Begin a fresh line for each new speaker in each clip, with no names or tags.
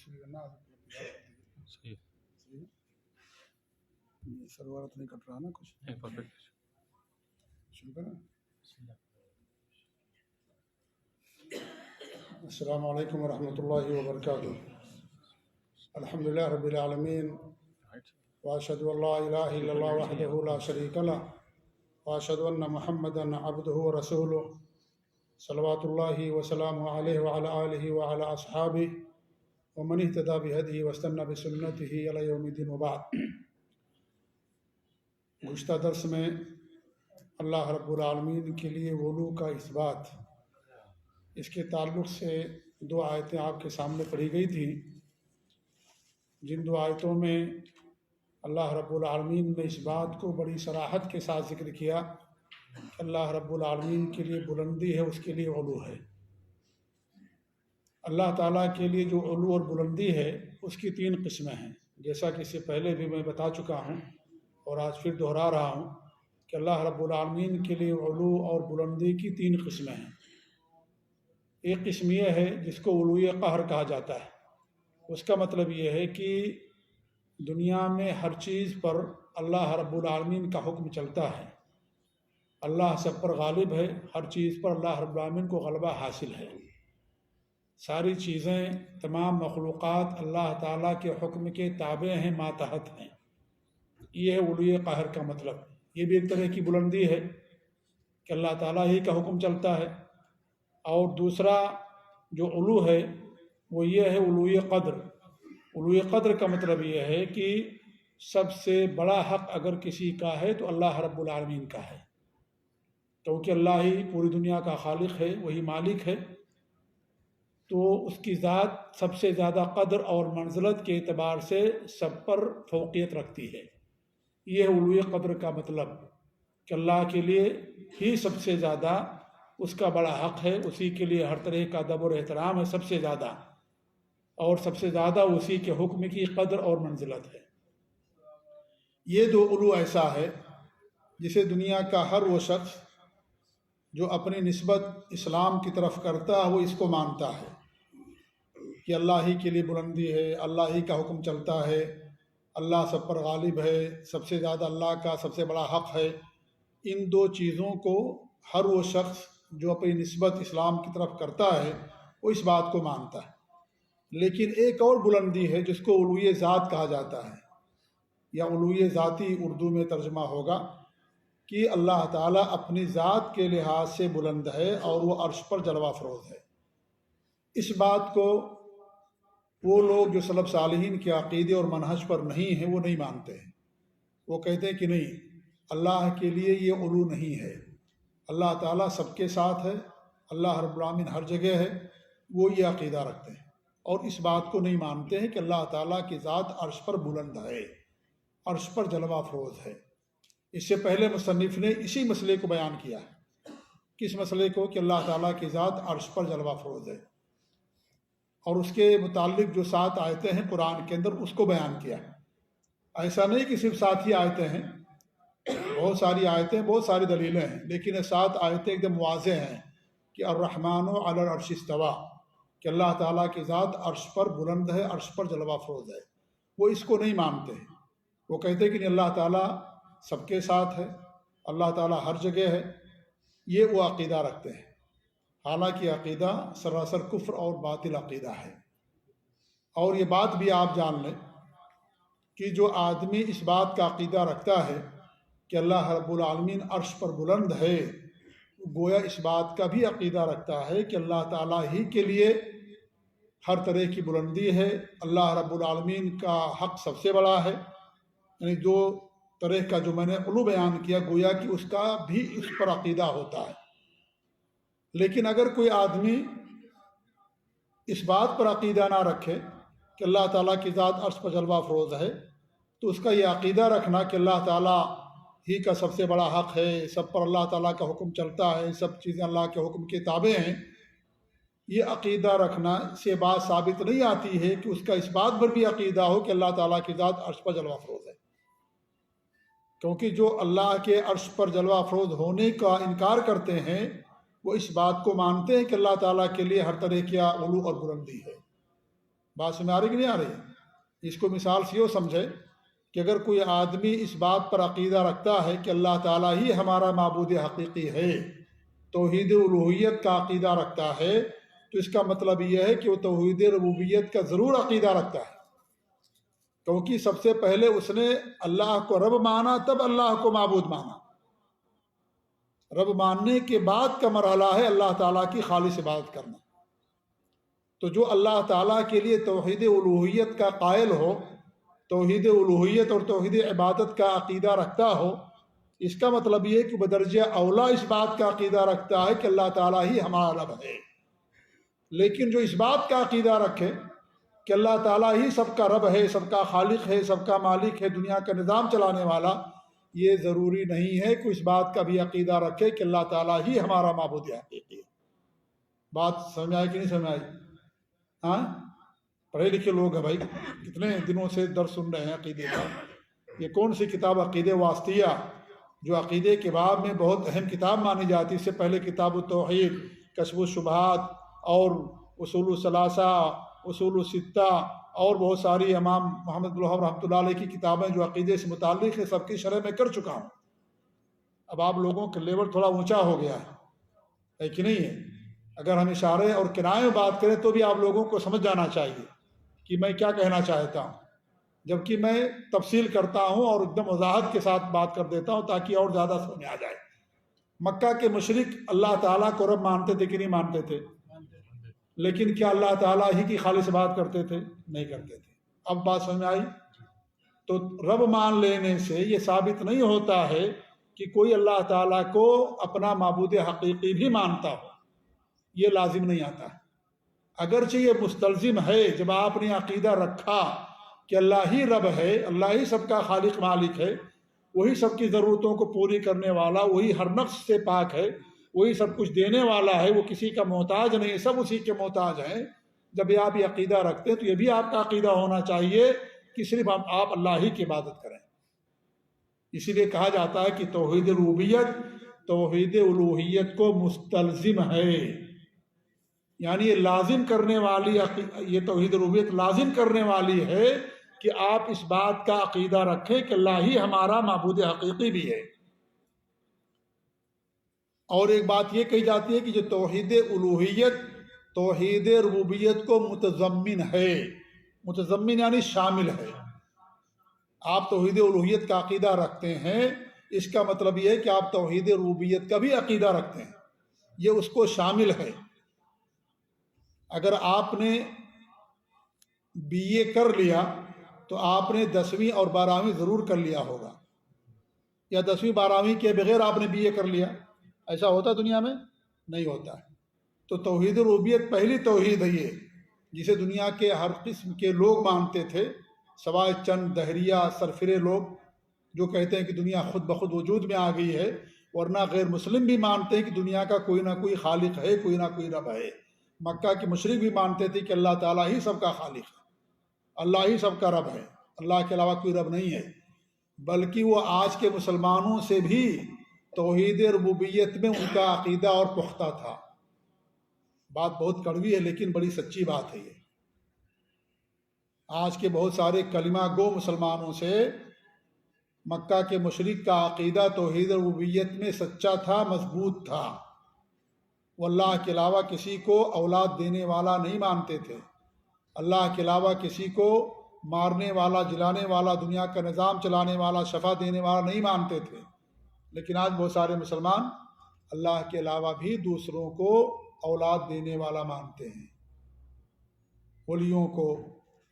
صحیح
سرور تو نہیں کٹ رہا نا کچھ.
پرفیکٹ.
شروع کریں. السلام علیکم ورحمۃ اللہ وبرکاتہ. الحمدللہ رب العالمین واشهد ان لا الہ الا اللہ وحدہ لا شریک لہ واشهد ان محمدا عبدہ ورسولہ صلوات اللہ وسلامہ علیہ وعلی آلہ وعلی اصحابہ ومن اہتدی بہدیہ واستنى بسنتہ الی یوم الدین وبعد. گزشتہ درس میں اللہ رب العالمین کے لیے علو کا اثبات، اس کے تعلق سے دو آیتیں آپ کے سامنے پڑھی گئی تھیں، جن دو آیتوں میں اللہ رب العالمین نے اس بات کو بڑی صراحت کے ساتھ ذکر کیا کہ اللہ رب العالمین کے لیے بلندی ہے، اس کے لیے علو ہے. اللہ تعالیٰ کے لیے جو علو اور بلندی ہے اس کی تین قسمیں ہیں، جیسا کہ اس سے پہلے بھی میں بتا چکا ہوں اور آج پھر دہرا رہا ہوں کہ اللہ رب العالمین کے لیے علو اور بلندی کی تین قسمیں ہیں. ایک قسم یہ ہے جس کو علوی قہر کہا جاتا ہے. اس کا مطلب یہ ہے کہ دنیا میں ہر چیز پر اللہ رب العالمین کا حکم چلتا ہے، اللہ سب پر غالب ہے، ہر چیز پر اللہ رب العالمین کو غلبہ حاصل ہے. ساری چیزیں، تمام مخلوقات اللہ تعالیٰ کے حکم کے تابع ہیں، ماتحت ہیں. یہ ہے علوی قہر کا مطلب. یہ بھی ایک طرح کی بلندی ہے کہ اللہ تعالیٰ ہی کا حکم چلتا ہے. اور دوسرا جو علو ہے وہ یہ ہے علوی قدر. علوی قدر کا مطلب یہ ہے کہ سب سے بڑا حق اگر کسی کا ہے تو اللہ رب العالمین کا ہے، کیونکہ اللہ ہی پوری دنیا کا خالق ہے، وہی مالک ہے، تو اس کی ذات سب سے زیادہ قدر اور منزلت کے اعتبار سے سب پر فوقیت رکھتی ہے. یہ علوی قدر کا مطلب کہ اللہ کے لیے ہی سب سے زیادہ اس کا بڑا حق ہے، اسی کے لیے ہر طرح کا ادب اور احترام ہے سب سے زیادہ، اور سب سے زیادہ اسی کے حکم کی قدر اور منزلت ہے. یہ دو علو ایسا ہے جسے دنیا کا ہر وہ شخص جو اپنی نسبت اسلام کی طرف کرتا ہے وہ اس کو مانتا ہے کہ اللہ ہی کے لیے بلندی ہے، اللہ ہی کا حکم چلتا ہے، اللہ سب پر غالب ہے، سب سے زیادہ اللہ کا سب سے بڑا حق ہے. ان دو چیزوں کو ہر وہ شخص جو اپنی نسبت اسلام کی طرف کرتا ہے وہ اس بات کو مانتا ہے. لیکن ایک اور بلندی ہے جس کو علوی ذات کہا جاتا ہے، یا علوی ذاتی اردو میں ترجمہ ہوگا، کہ اللہ تعالیٰ اپنی ذات کے لحاظ سے بلند ہے اور وہ عرش پر جلوہ فروز ہے. اس بات کو وہ لوگ جو سلف صالحین کے عقیدے اور منہج پر نہیں ہیں وہ نہیں مانتے ہیں. وہ کہتے ہیں کہ نہیں، اللہ کے لیے یہ علو نہیں ہے، اللہ تعالیٰ سب کے ساتھ ہے، اللہ رب العالمین ہر جگہ ہے. وہ یہ عقیدہ رکھتے ہیں اور اس بات کو نہیں مانتے ہیں کہ اللہ تعالیٰ کی ذات عرش پر بلند ہے، عرش پر جلوہ فروز ہے. اس سے پہلے مصنف نے اسی مسئلے کو بیان کیا ہے. کس مسئلے کو؟ کہ اللہ تعالیٰ کی ذات عرش پر جلوہ فروز ہے، اور اس کے متعلق جو 7 آیتیں ہیں قرآن کے اندر اس کو بیان کیا. ایسا نہیں کہ صرف 7 ہی آیتیں ہیں، بہت ساری آیتیں، بہت ساری دلیلیں ہیں، لیکن یہ 7 آیتیں ایک دم واضح ہیں کہ الرحمن علی العرش استویٰ، کہ اللہ تعالیٰ کی ذات عرش پر بلند ہے، عرش پر جلوہ فروز ہے. وہ اس کو نہیں مانتے ہیں. وہ کہتے ہیں کہ نہیں، اللہ تعالیٰ سب کے ساتھ ہے، اللہ تعالیٰ ہر جگہ ہے. یہ وہ عقیدہ رکھتے ہیں، حالانکہ عقیدہ سراسر کفر اور باطل عقیدہ ہے. اور یہ بات بھی آپ جان لیں کہ جو آدمی اس بات کا عقیدہ رکھتا ہے کہ اللہ رب العالمین عرش پر بلند ہے، گویا اس بات کا بھی عقیدہ رکھتا ہے کہ اللہ تعالیٰ ہی کے لیے ہر طرح کی بلندی ہے، اللہ رب العالمین کا حق سب سے بڑا ہے. یعنی جو طرح کا جو میں نے علو بیان کیا، گویا کہ اس کا بھی اس پر عقیدہ ہوتا ہے. لیکن اگر کوئی آدمی اس بات پر عقیدہ نہ رکھے کہ اللہ تعالیٰ کی ذات عرش پر جلوہ فروز ہے، تو اس کا یہ عقیدہ رکھنا کہ اللہ تعالیٰ ہی کا سب سے بڑا حق ہے، سب پر اللہ تعالیٰ کا حکم چلتا ہے، سب چیزیں اللہ کے حکم کے تابع ہیں، یہ عقیدہ رکھنا سے بات ثابت نہیں آتی ہے کہ اس کا اس بات پر بھی عقیدہ ہو کہ اللہ تعالیٰ کی ذات عرش پر جلوہ فروز ہے. کیونکہ جو اللہ کے عرش پر جلوہ فروز ہونے کا انکار کرتے ہیں وہ اس بات کو مانتے ہیں کہ اللہ تعالیٰ کے لیے ہر طرح کی علو اور بلندی ہے. بات سمجھ آ رہی کہ نہیں آ رہی؟ اس کو مثال سے یہ سمجھے کہ اگر کوئی آدمی اس بات پر عقیدہ رکھتا ہے کہ اللہ تعالیٰ ہی ہمارا معبود حقیقی ہے، توحید الوہیت کا عقیدہ رکھتا ہے، تو اس کا مطلب یہ ہے کہ وہ توحید ربوبیت کا ضرور عقیدہ رکھتا ہے، کیونکہ سب سے پہلے اس نے اللہ کو رب مانا، تب اللہ کو معبود مانا۔ رب ماننے کے بعد کا مرحلہ ہے اللہ تعالیٰ کی خالص عبادت کرنا۔ تو جو اللہ تعالیٰ کے لیے توحید الوہیت کا قائل ہو، توحید الوہیت اور توحید عبادت کا عقیدہ رکھتا ہو، اس کا مطلب یہ کہ بدرجہ اولا اس بات کا عقیدہ رکھتا ہے کہ اللہ تعالیٰ ہی ہمارا رب ہے۔ لیکن جو اس بات کا عقیدہ رکھے کہ اللہ تعالیٰ ہی سب کا رب ہے، سب کا خالق ہے، سب کا مالک ہے، دنیا کا نظام چلانے والا، یہ ضروری نہیں ہے کہ اس بات کا بھی عقیدہ رکھے کہ اللہ تعالیٰ ہی ہمارا معبود حقیقی ہے۔ بات سمجھ آئی کہ نہیں سمجھ آئی؟ ہاں، پڑھے لکھے لوگ ہیں بھائی، کتنے دنوں سے درس سن رہے ہیں عقیدے کا۔ یہ کون سی کتاب عقیدہ واسطیہ، جو عقیدے کے باب میں بہت اہم کتاب مانی جاتی، اس سے پہلے کتاب التوحید، کشف الشبہات اور اصول الثلاثہ، اصول الستہ اور بہت ساری امام محمد بن الوہاب رحمۃ اللہ علیہ کی کتابیں جو عقیدے سے متعلق ہے، سب کی شرح میں کر چکا ہوں۔ اب آپ لوگوں کا لیول تھوڑا اونچا ہو گیا ہے کہ نہیں ہے؟ اگر ہم اشارے اور کنائے میں بات کریں تو بھی آپ لوگوں کو سمجھ جانا چاہیے کہ میں کیا کہنا چاہتا ہوں، جبکہ میں تفصیل کرتا ہوں اور ایک دم وضاحت کے ساتھ بات کر دیتا ہوں تاکہ اور زیادہ سمجھ آ جائے۔ مکہ کے مشرک اللہ تعالیٰ کو رب مانتے تھے کہ نہیں مانتے تھے؟ لیکن کیا اللہ تعالیٰ ہی کی خالص بات کرتے تھے؟ نہیں کرتے تھے۔ اب بات سمجھ آئی؟ تو رب مان لینے سے یہ ثابت نہیں ہوتا ہے کہ کوئی اللہ تعالیٰ کو اپنا معبود حقیقی بھی مانتا ہو، یہ لازم نہیں آتا ہے۔ اگرچہ یہ مستلزم ہے، جب آپ نے عقیدہ رکھا کہ اللہ ہی رب ہے، اللہ ہی سب کا خالق مالک ہے، وہی سب کی ضرورتوں کو پوری کرنے والا، وہی ہر نقص سے پاک ہے، وہی سب کچھ دینے والا ہے، وہ کسی کا محتاج نہیں، سب اسی کے محتاج ہیں۔ جب یہ آپ یہ عقیدہ رکھتے ہیں تو یہ بھی آپ کا عقیدہ ہونا چاہیے کہ صرف آپ اللہ ہی کی عبادت کریں۔ اسی لیے کہا جاتا ہے کہ توحید ربوبیت توحید الوہیت کو مستلزم ہے، یعنی یہ لازم کرنے والی، یہ توحید ربوبیت لازم کرنے والی ہے کہ آپ اس بات کا عقیدہ رکھیں کہ اللہ ہی ہمارا معبود حقیقی بھی ہے۔ اور ایک بات یہ کہی جاتی ہے کہ جو توحید الوہیت توحید ربوبیت کو متضمن ہے، متضمن یعنی شامل ہے۔ آپ توحید الوہیت کا عقیدہ رکھتے ہیں، اس کا مطلب یہ ہے کہ آپ توحید ربوبیت کا بھی عقیدہ رکھتے ہیں، یہ اس کو شامل ہے۔ اگر آپ نے بی اے کر لیا تو آپ نے 10ویں اور 12ویں ضرور کر لیا ہوگا، یا 10ویں 12ویں کے بغیر آپ نے بی اے کر لیا، ایسا ہوتا دنیا میں؟ نہیں ہوتا ہے۔ تو توحید ربوبیت پہلی توحید ہے یہ، جسے دنیا کے ہر قسم کے لوگ مانتے تھے، سوائے چند دہریہ سرفرے لوگ جو کہتے ہیں کہ دنیا خود بخود وجود میں آ گئی ہے، ورنہ غیر مسلم بھی مانتے ہیں کہ دنیا کا کوئی نہ کوئی خالق ہے، کوئی نہ کوئی رب ہے۔ مکہ کے مشرک بھی مانتے تھے کہ اللہ تعالیٰ ہی سب کا خالق ہے، اللہ ہی سب کا رب ہے، اللہ کے علاوہ کوئی رب نہیں ہے۔ بلکہ وہ آج کے مسلمانوں سے بھی توحید ربوبیت میں ان کا عقیدہ اور پختہ تھا۔ بات بہت کڑوی ہے لیکن بڑی سچی بات ہے یہ۔ آج کے بہت سارے کلمہ گو مسلمانوں سے مکہ کے مشرک کا عقیدہ توحید ربوبیت میں سچا تھا، مضبوط تھا۔ وہ اللہ کے علاوہ کسی کو اولاد دینے والا نہیں مانتے تھے، اللہ کے علاوہ کسی کو مارنے والا، جلانے والا، دنیا کا نظام چلانے والا، شفا دینے والا نہیں مانتے تھے۔ لیکن آج بہت سارے مسلمان اللہ کے علاوہ بھی دوسروں کو اولاد دینے والا مانتے ہیں، ولیوں کو،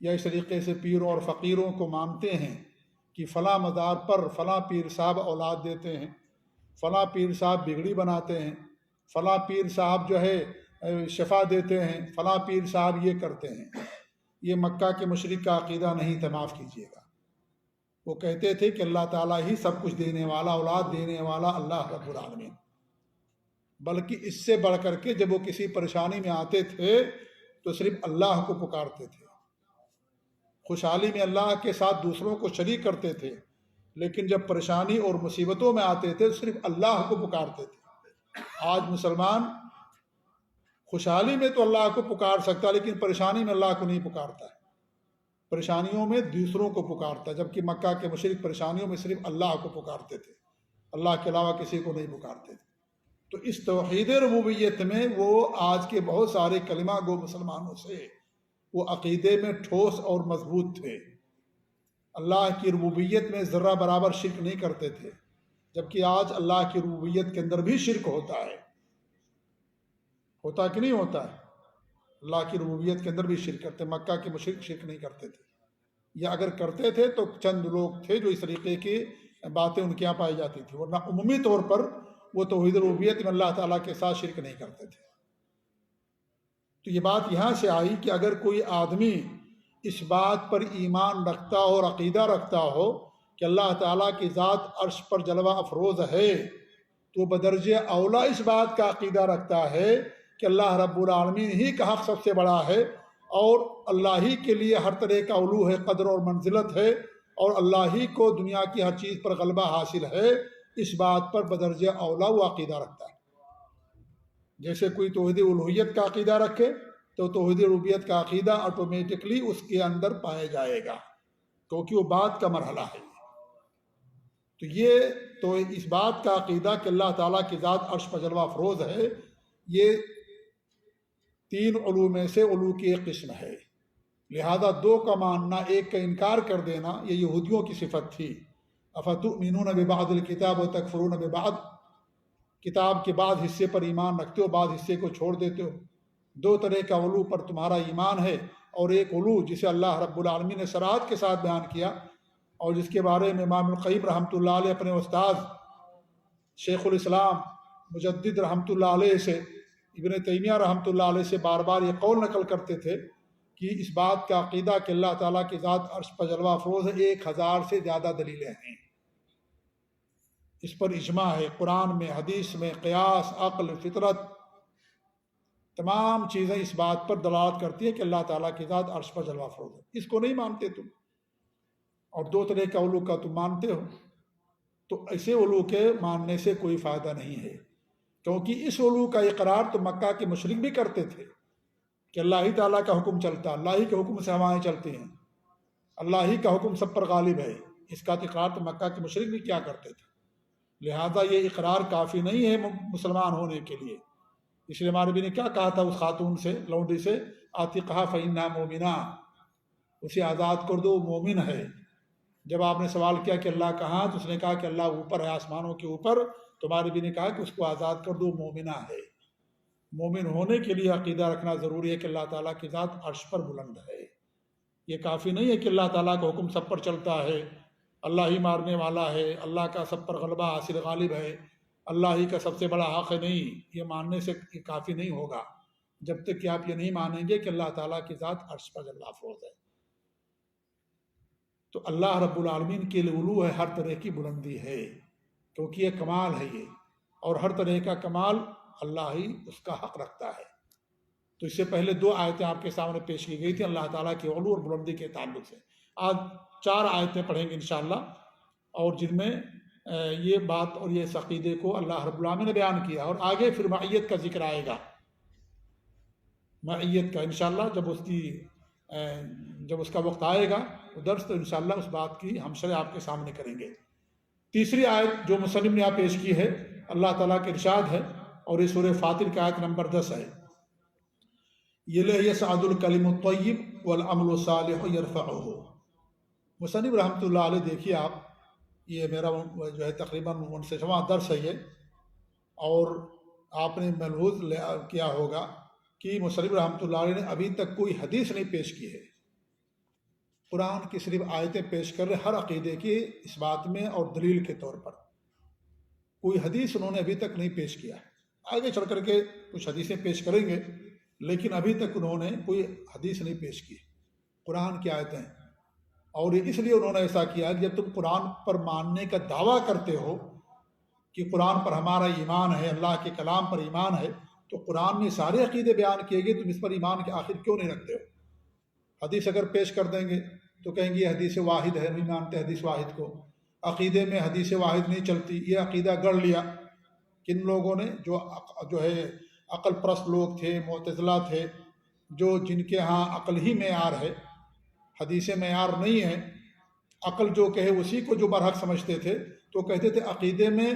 یا اس طریقے سے پیروں اور فقیروں کو مانتے ہیں کہ فلاں مزار پر فلاں پیر صاحب اولاد دیتے ہیں، فلاں پیر صاحب بگڑی بناتے ہیں، فلاں پیر صاحب جو ہے شفا دیتے ہیں، فلاں پیر صاحب یہ کرتے ہیں۔ یہ مکہ کے مشرک کا عقیدہ نہیں تھا، معاف کیجیے گا۔ وہ کہتے تھے کہ اللہ تعالیٰ ہی سب کچھ دینے والا، اولاد دینے والا اللہ رب العالمین۔ بلکہ اس سے بڑھ کر کے جب وہ کسی پریشانی میں آتے تھے تو صرف اللہ کو پکارتے تھے، خوشحالی میں اللہ کے ساتھ دوسروں کو شریک کرتے تھے، لیکن جب پریشانی اور مصیبتوں میں آتے تھے تو صرف اللہ کو پکارتے تھے۔ آج مسلمان خوشحالی میں تو اللہ کو پکار سکتا لیکن پریشانی میں اللہ کو نہیں پکارتا ہے۔ پریشانیوں میں دوسروں کو پکارتا، جبکہ مکہ کے مشرک پریشانیوں میں صرف اللہ کو پکارتے تھے، اللہ کے علاوہ کسی کو نہیں پکارتے تھے۔ تو اس توحید ربوبیت میں وہ آج کے بہت سارے کلمہ گو مسلمانوں سے وہ عقیدے میں ٹھوس اور مضبوط تھے، اللہ کی ربوبیت میں ذرہ برابر شرک نہیں کرتے تھے، جبکہ آج اللہ کی ربوبیت کے اندر بھی شرک ہوتا ہے کہ نہیں ہوتا ہے؟ اللہ کی ربوبیت کے اندر بھی شرک کرتے، مکہ کے مشرک شرک نہیں کرتے تھے، یا اگر کرتے تھے تو چند لوگ تھے جو اس طریقے کی باتیں ان کے یہاں پائی جاتی تھی، ورنہ عمومی طور پر وہ توحید ربوبیت میں اللہ تعالیٰ کے ساتھ شرک نہیں کرتے تھے۔ تو یہ بات یہاں سے آئی کہ اگر کوئی آدمی اس بات پر ایمان رکھتا ہو اور عقیدہ رکھتا ہو کہ اللہ تعالیٰ کی ذات عرش پر جلوہ افروز ہے، تو بدرجہ اولا اس بات کا عقیدہ رکھتا ہے کہ اللہ رب العالمین ہی کا حق سب سے بڑا ہے، اور اللہ ہی کے لیے ہر طرح کا علو ہے، قدر اور منزلت ہے، اور اللہ ہی کو دنیا کی ہر چیز پر غلبہ حاصل ہے۔ اس بات پر بدرجہ اولا وہ عقیدہ رکھتا ہے۔ جیسے کوئی توحید الوہیت کا عقیدہ رکھے تو توحید ربوبیت کا عقیدہ آٹومیٹکلی اس کے اندر پایا جائے گا، کیونکہ وہ بات کا مرحلہ ہے۔ تو اس بات کا عقیدہ کہ اللہ تعالیٰ کی ذات عرش پر جلوہ افروز ہے، یہ تین علو میں سے علو کی ایک قسم ہے، لہذا دو کا ماننا ایک کا انکار کر دینا یہ یہودیوں کی صفت تھی۔ افتؤمنون ببعض الکتاب وتکفرون ببعض، کتاب کے بعض حصے پر ایمان رکھتے ہو، بعض حصے کو چھوڑ دیتے ہو۔ دو طرح کا علو پر تمہارا ایمان ہے، اور ایک علو جسے اللہ رب العالمین نے صراحت کے ساتھ بیان کیا، اور جس کے بارے میں امام القیم رحمۃ اللہ علیہ اپنے استاد شیخ الاسلام مجدد رحمۃ اللہ علیہ سے، ابن تیمیہ رحمۃ اللہ علیہ سے بار بار یہ قول نقل کرتے تھے کہ اس بات کا عقیدہ کہ اللہ تعالیٰ کی ذات عرش پر جلوہ افروز ہے، 1000 سے زیادہ دلیلیں ہیں، اس پر اجماع ہے، قرآن میں، حدیث میں، قیاس، عقل، فطرت، تمام چیزیں اس بات پر دلالت کرتی ہیں کہ اللہ تعالیٰ کی ذات عرش پر جلوہ افروز ہے۔ اس کو نہیں مانتے تم، اور دو طرح کا علو کا تم مانتے ہو، تو ایسے علو کے ماننے سے کوئی فائدہ نہیں ہے، کیونکہ اس علو کا اقرار تو مکہ کے مشرک بھی کرتے تھے کہ اللہ ہی تعالیٰ کا حکم چلتا، اللہ ہی کے حکم سے ہوائیں چلتی ہیں، اللہ ہی کا حکم سب پر غالب ہے، اس کا اقرار تو مکہ کے مشرک بھی کیا کرتے تھے۔ لہذا یہ اقرار کافی نہیں ہے مسلمان ہونے کے لیے۔ اس لیے ہمارے بھی نے کیا کہا تھا اس خاتون سے، لونڈی سے، عاتقہ فإنہا مومنہ، اسے آزاد کر دو، مومن ہے۔ جب آپ نے سوال کیا کہ اللہ کہاں، تو اس نے کہا کہ اللہ اوپر ہے، آسمانوں کے اوپر، تو ہمارے بھی نے کہا کہ اس کو آزاد کر دو، مومنہ ہے۔ مومن ہونے کے لیے عقیدہ رکھنا ضروری ہے کہ اللہ تعالیٰ کی ذات عرش پر بلند ہے۔ یہ کافی نہیں ہے کہ اللہ تعالیٰ کا حکم سب پر چلتا ہے، اللہ ہی مارنے والا ہے، اللہ کا سب پر غلبہ حاصل غالب ہے، اللہ ہی کا سب سے بڑا حق ہے۔ نہیں، یہ ماننے سے یہ کافی نہیں ہوگا جب تک کہ آپ یہ نہیں مانیں گے کہ اللہ تعالیٰ کی ذات عرش پر جلوہ افروز ہے۔ تو اللہ رب العالمین کے لیے علو ہے، ہر طرح کی بلندی ہے، کیونکہ یہ کمال ہے یہ، اور ہر طرح کا کمال اللہ ہی اس کا حق رکھتا ہے۔ تو اس سے پہلے 2 آیتیں آپ کے سامنے پیش کی گئی تھیں اللہ تعالیٰ کے علو اور بلندی کے تعلق سے۔ آج 4 آیتیں پڑھیں گے انشاءاللہ، اور جن میں یہ بات اور یہ عقیدے کو اللہ رب العالمین نے بیان کیا، اور آگے پھر معیت کا ذکر آئے گا، معیت کا انشاءاللہ جب اس کا وقت آئے گا درس، تو انشاءاللہ اس بات کی ہم شرح آپ کے سامنے کریں گے۔ تیسری آیت جو مصنف نے یہاں پیش کی ہے، اللہ تعالیٰ کے ارشاد ہے، اور یہ سورہ فاطر کی آیت نمبر 10 ہے، یصعد الکلم الطیب والعمل الصالح یرفعہ۔ مصنف رحمۃ اللہ علیہ، دیکھیے آپ، یہ میرا جو ہے تقریباً 59واں درس ہے یہ، اور آپ نے ملحوظ کیا ہوگا کہ مصنف رحمۃ اللہ علیہ نے ابھی تک کوئی حدیث نہیں پیش کی ہے، قرآن کی صرف آیتیں پیش کر رہے ہر عقیدے کی اس بات میں اور دلیل کے طور پر، کوئی حدیث انہوں نے ابھی تک نہیں پیش کیا ہے۔ آگے چل کر کے کچھ حدیثیں پیش کریں گے، لیکن ابھی تک انہوں نے کوئی حدیث نہیں پیش کی، قرآن کی آیتیں۔ اور اس لیے انہوں نے ایسا کیا کہ جب تم قرآن پر ماننے کا دعویٰ کرتے ہو کہ قرآن پر ہمارا ایمان ہے، اللہ کے کلام پر ایمان ہے، تو قرآن میں سارے عقیدے بیان کیے گئے، تم اس پر ایمان کے آخر کیوں نہیں رکھتے ہو؟ حدیث اگر پیش کر دیں گے تو کہیں گے یہ حدیث واحد ہے، نہیں مانتے حدیث واحد کو، عقیدے میں حدیث واحد نہیں چلتی، یہ عقیدہ گڑھ لیا کن لوگوں نے، جو ہے عقل پرست لوگ تھے، معتزلہ تھے، جن کے ہاں عقل ہی معیار ہے، حدیث معیار نہیں ہیں، عقل جو کہے اسی کو جو برحق سمجھتے تھے، تو کہتے تھے عقیدے میں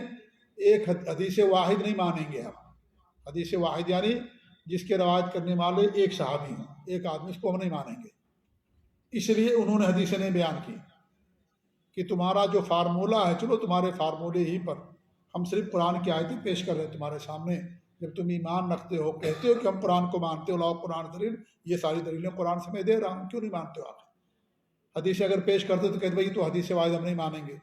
ایک حدیث واحد نہیں مانیں گے ہم. حدیث واحد یعنی جس کے روایت کرنے والے ایک صحابی ہوں، ایک آدمی، اس کو ہم نہیں مانیں گے. اس لیے انہوں نے حدیثیں نہیں بیان کی کہ تمہارا جو فارمولہ ہے، چلو تمہارے فارمولے ہی پر ہم صرف قرآن کی آیتیں پیش کر رہے ہیں تمہارے سامنے. جب تم ایمان رکھتے ہو، کہتے ہو کہ ہم قرآن کو مانتے ہو، لاؤ قرآن دلیل، یہ ساری دلیلیں قرآن سے میں دے رہا ہوں، کیوں نہیں مانتے ہو آپ؟ حدیث اگر پیش کرتے تو کہتے بھائی تو حدیث واحد ہم نہیں مانیں گے،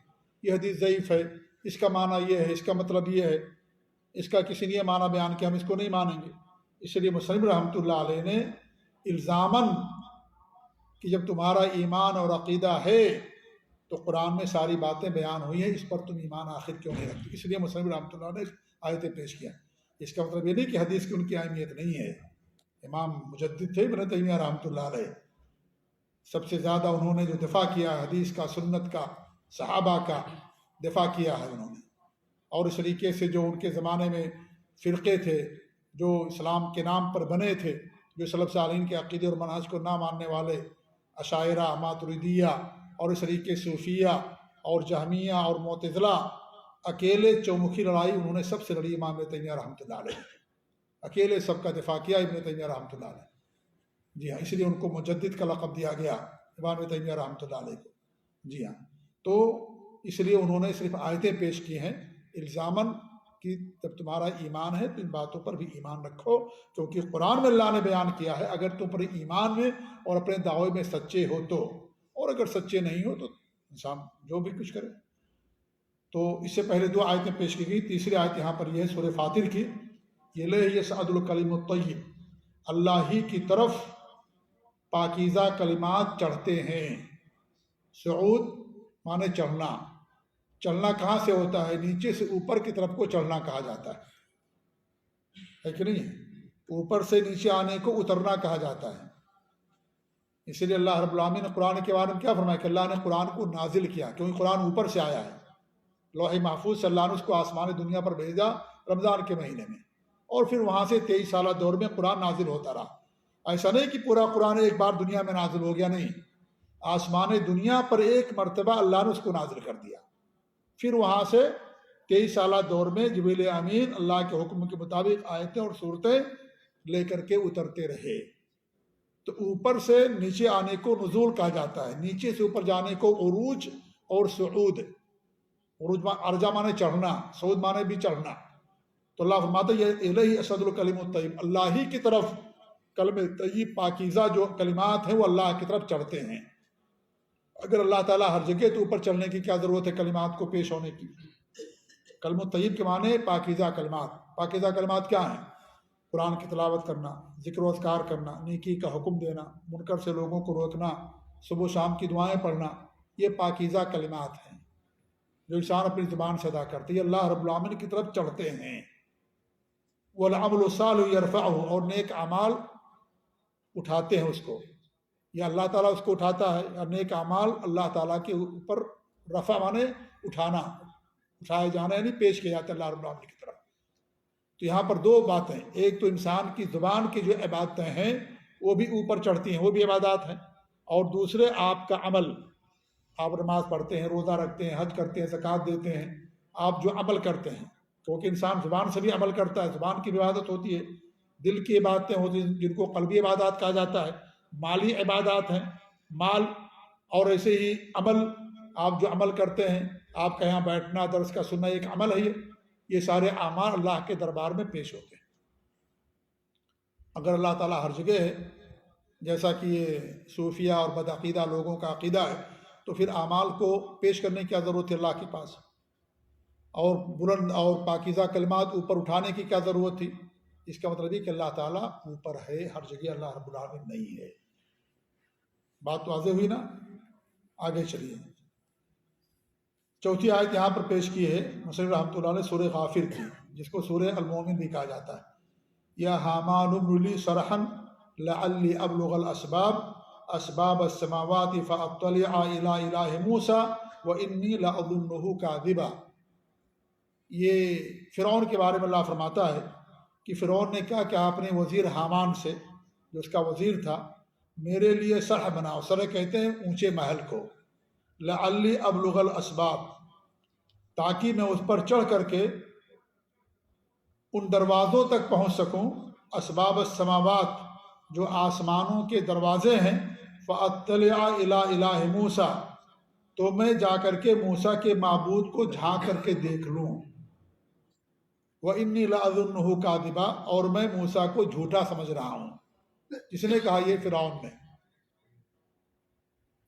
یہ حدیث ضعیف ہے، اس کا معنی یہ ہے، اس کا مطلب یہ ہے، اس کا کسی نے یہ معنی بیان کیا، ہم اس کو نہیں مانیں گے. اس لیے مصنف رحمۃ اللہ علیہ نے الزاماً کہ جب تمہارا ایمان اور عقیدہ ہے تو قرآن میں ساری باتیں بیان ہوئی ہیں، اس پر تم ایمان آخر کیوں نہیں رکھتے. اس لیے مصنف رحمۃ اللہ نے آیتیں پیش کیا. اس کا مطلب یہ نہیں کہ حدیث کی ان کی اہمیت نہیں ہے. امام مجدد تھے ابن تیمیہ رحمۃ اللہ علیہ، سب سے زیادہ انہوں نے جو دفاع کیا ہے حدیث کا، سنت کا، صحابہ کا دفاع کیا ہے انہوں نے. اور اس طریقے سے جو ان کے زمانے میں فرقے تھے جو اسلام کے نام پر بنے تھے، جو سلف صالحین کے عقیدے اور منہج کو نہ ماننے والے، اشاعرہ، ماتریدیہ اور اس طریقے صوفیہ اور جہمیہ اور معتزلہ، اکیلے چومکھی لڑائی انہوں نے سب سے لڑی امام ابن تیمیہ رحمۃ اللہ علیہ. اکیلے سب کا دفاع کیا ابن تیمیہ رحمۃ اللہ علیہ. جی ہاں، اس لیے ان کو مجدد کا لقب دیا گیا امام ابن تیمیہ رحمۃ اللہ علیہ کو. جی ہاں، تو اس لیے انہوں نے صرف آیتیں پیش کی ہیں الزاماً کہ جب تمہارا ایمان ہے تو ان باتوں پر بھی ایمان رکھو، کیونکہ قرآن میں اللہ نے بیان کیا ہے. اگر تم پر ایمان میں اور اپنے دعوے میں سچے ہو تو، اور اگر سچے نہیں ہو تو انسان جو بھی کچھ کرے. تو اس سے پہلے دو آیتیں پیش کی گئی. تیسری آیت یہاں پر یہ ہے سورہ فاطر کی، یصعد الکلم الطیب، اللہ ہی کی طرف پاکیزہ کلمات چڑھتے ہیں. صعود مانے چڑھنا. چلنا کہاں سے ہوتا ہے؟ نیچے سے اوپر کی طرف کو چڑھنا کہا جاتا ہے کہ نہیں؟ اوپر سے نیچے آنے کو اترنا کہا جاتا ہے. اسی لیے اللہ رب العالمین نے قرآن کے بارے میں کیا فرمایا کہ اللہ نے قرآن کو نازل کیا، کیونکہ قرآن اوپر سے آیا ہے. لوح محفوظ سے اللہ نے اس کو آسمان دنیا پر بھیجا رمضان کے مہینے میں، اور پھر وہاں سے 23 سالہ دور میں قرآن نازل ہوتا رہا. ایسا نہیں کہ پورا قرآن ایک بار دنیا میں نازل ہو گیا، نہیں، آسمان دنیا پر ایک مرتبہ اللہ نے اس کو نازل کر دیا. پھر وہاں سے 23 سالہ دور میں جبریل امین اللہ کے حکم کے مطابق آیتیں اور صورتیں لے کر کے اترتے رہے. تو اوپر سے نیچے آنے کو نزول کہا جاتا ہے، نیچے سے اوپر جانے کو عروج اور صعود. عروج ارجا مانے چڑھنا، صعود مانے بھی چڑھنا. تو اللہ فرماتا ہے الیہ یصعد الکلم الطیب، اللہ ہی کی طرف کلم طیب پاکیزہ جو کلمات ہیں وہ اللہ کی طرف چڑھتے ہیں. اگر اللہ تعالیٰ ہر جگہ تو اوپر چڑھنے کی کیا ضرورت ہے کلمات کو پیش ہونے کی؟ کلم الطیب کے معنی پاکیزہ کلمات. پاکیزہ کلمات کیا ہیں؟ قرآن کی تلاوت کرنا، ذکر و اذکار کرنا، نیکی کا حکم دینا، منکر سے لوگوں کو روکنا، صبح و شام کی دعائیں پڑھنا، یہ پاکیزہ کلمات ہیں جو انسان اپنی زبان سے ادا کرتے ہیں. اللہ رب العالمین کی طرف چڑھتے ہیں. والعمل الصالح یرفعہ، اور نیک اعمال اٹھاتے ہیں اس کو، یا اللہ تعالیٰ اس کو اٹھاتا ہے، یا نیک اعمال اللہ تعالیٰ کے اوپر رفع مانے اٹھانا، اٹھائے جانا یعنی پیش کیا جاتا ہے اللہ رب العالمین کی طرف. تو یہاں پر دو باتیں، ایک تو انسان کی زبان کی جو عبادتیں ہیں وہ بھی اوپر چڑھتی ہیں، وہ بھی عبادات ہیں، اور دوسرے آپ کا عمل، آپ نماز پڑھتے ہیں، روزہ رکھتے ہیں، حج کرتے ہیں، زکوٰۃ دیتے ہیں، آپ جو عمل کرتے ہیں، کیونکہ انسان زبان سے بھی عمل کرتا ہے، زبان کی بھی عبادت ہوتی ہے، دل کی عبادتیں ہوتی ہیں جن کو قلبی عبادات کہا جاتا ہے، مالی عبادات ہیں، مال، اور ایسے ہی عمل، آپ جو عمل کرتے ہیں، آپ کا یہاں بیٹھنا، درس کا سننا ایک عمل ہے. یہ سارے اعمال اللہ کے دربار میں پیش ہوتے ہیں. اگر اللہ تعالیٰ ہر جگہ ہے جیسا کہ یہ صوفیہ اور بدعقیدہ لوگوں کا عقیدہ ہے، تو پھر اعمال کو پیش کرنے کی کیا ضرورت ہے اللہ کے پاس؟ اور بلند اور پاکیزہ کلمات اوپر اٹھانے کی کیا ضرورت تھی؟ اس کا مطلب یہ کہ اللہ تعالیٰ اوپر ہے، ہر جگہ اللہ رب العالمین نہیں ہے. بات تو واضح ہوئی نا؟ آگے چلیے. چوتھی آیت یہاں پر پیش کی ہے مصنف رحمۃ اللہ علیہ سورہ غافر کی، جس کو سورہ المومن بھی کہا جاتا ہے. یا حامان ابن لی صرحا لعلی ابلغ الاسباب اسباب السماوات فاطلع الى الہ موسیٰ وانی لاظنہ کاذبا. یہ فرعون کے بارے میں اللہ فرماتا ہے کہ فرعون نے کیا اپنے وزیر حامان سے، جو اس کا وزیر تھا، میرے لیے سرح بناؤ، سرح کہتے ہیں اونچے محل کو، لعلی ابلغ الاسباب، تاکہ میں اس پر چڑھ کر کے ان دروازوں تک پہنچ سکوں، اسباب السماوات، جو آسمانوں کے دروازے ہیں، فاطلع الی الہ موسیٰ، تو میں جا کر کے موسیٰ کے معبود کو جھانک کر کے دیکھ لوں، وَإِنِّي لَأَظُنُّهُ كَاذِبًا، اور میں موسیٰ کو جھوٹا سمجھ رہا ہوں۔ جس نے کہا یہ فرعون نے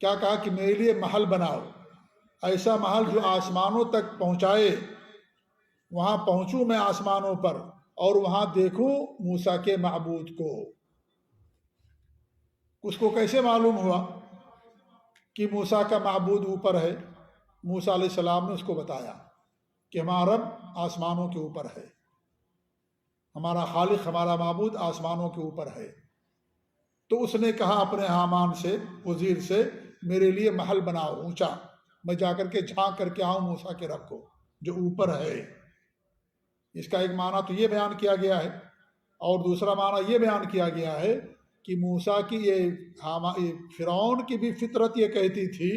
کیا کہا کہ میرے لیے محل بناؤ، ایسا محل جو آسمانوں تک پہنچائے، وہاں پہنچوں میں آسمانوں پر اور وہاں دیکھوں موسیٰ کے معبود کو۔ اس کو کیسے معلوم ہوا کہ موسیٰ کا معبود اوپر ہے؟ موسیٰ علیہ السلام نے اس کو بتایا کہ ہمارا رب آسمانوں کے اوپر ہے، ہمارا خالق، ہمارا معبود آسمانوں کے اوپر ہے۔ تو اس نے کہا اپنے حامان سے، وزیر سے، میرے لیے محل بناؤ اونچا، میں جا کر کے جھانک کر کے آؤں موسیٰ کے رب کو جو اوپر ہے۔ اس کا ایک معنی تو یہ بیان کیا گیا ہے، اور دوسرا معنی یہ بیان کیا گیا ہے کہ موسیٰ کی یہ فرعون کی بھی فطرت یہ کہتی تھی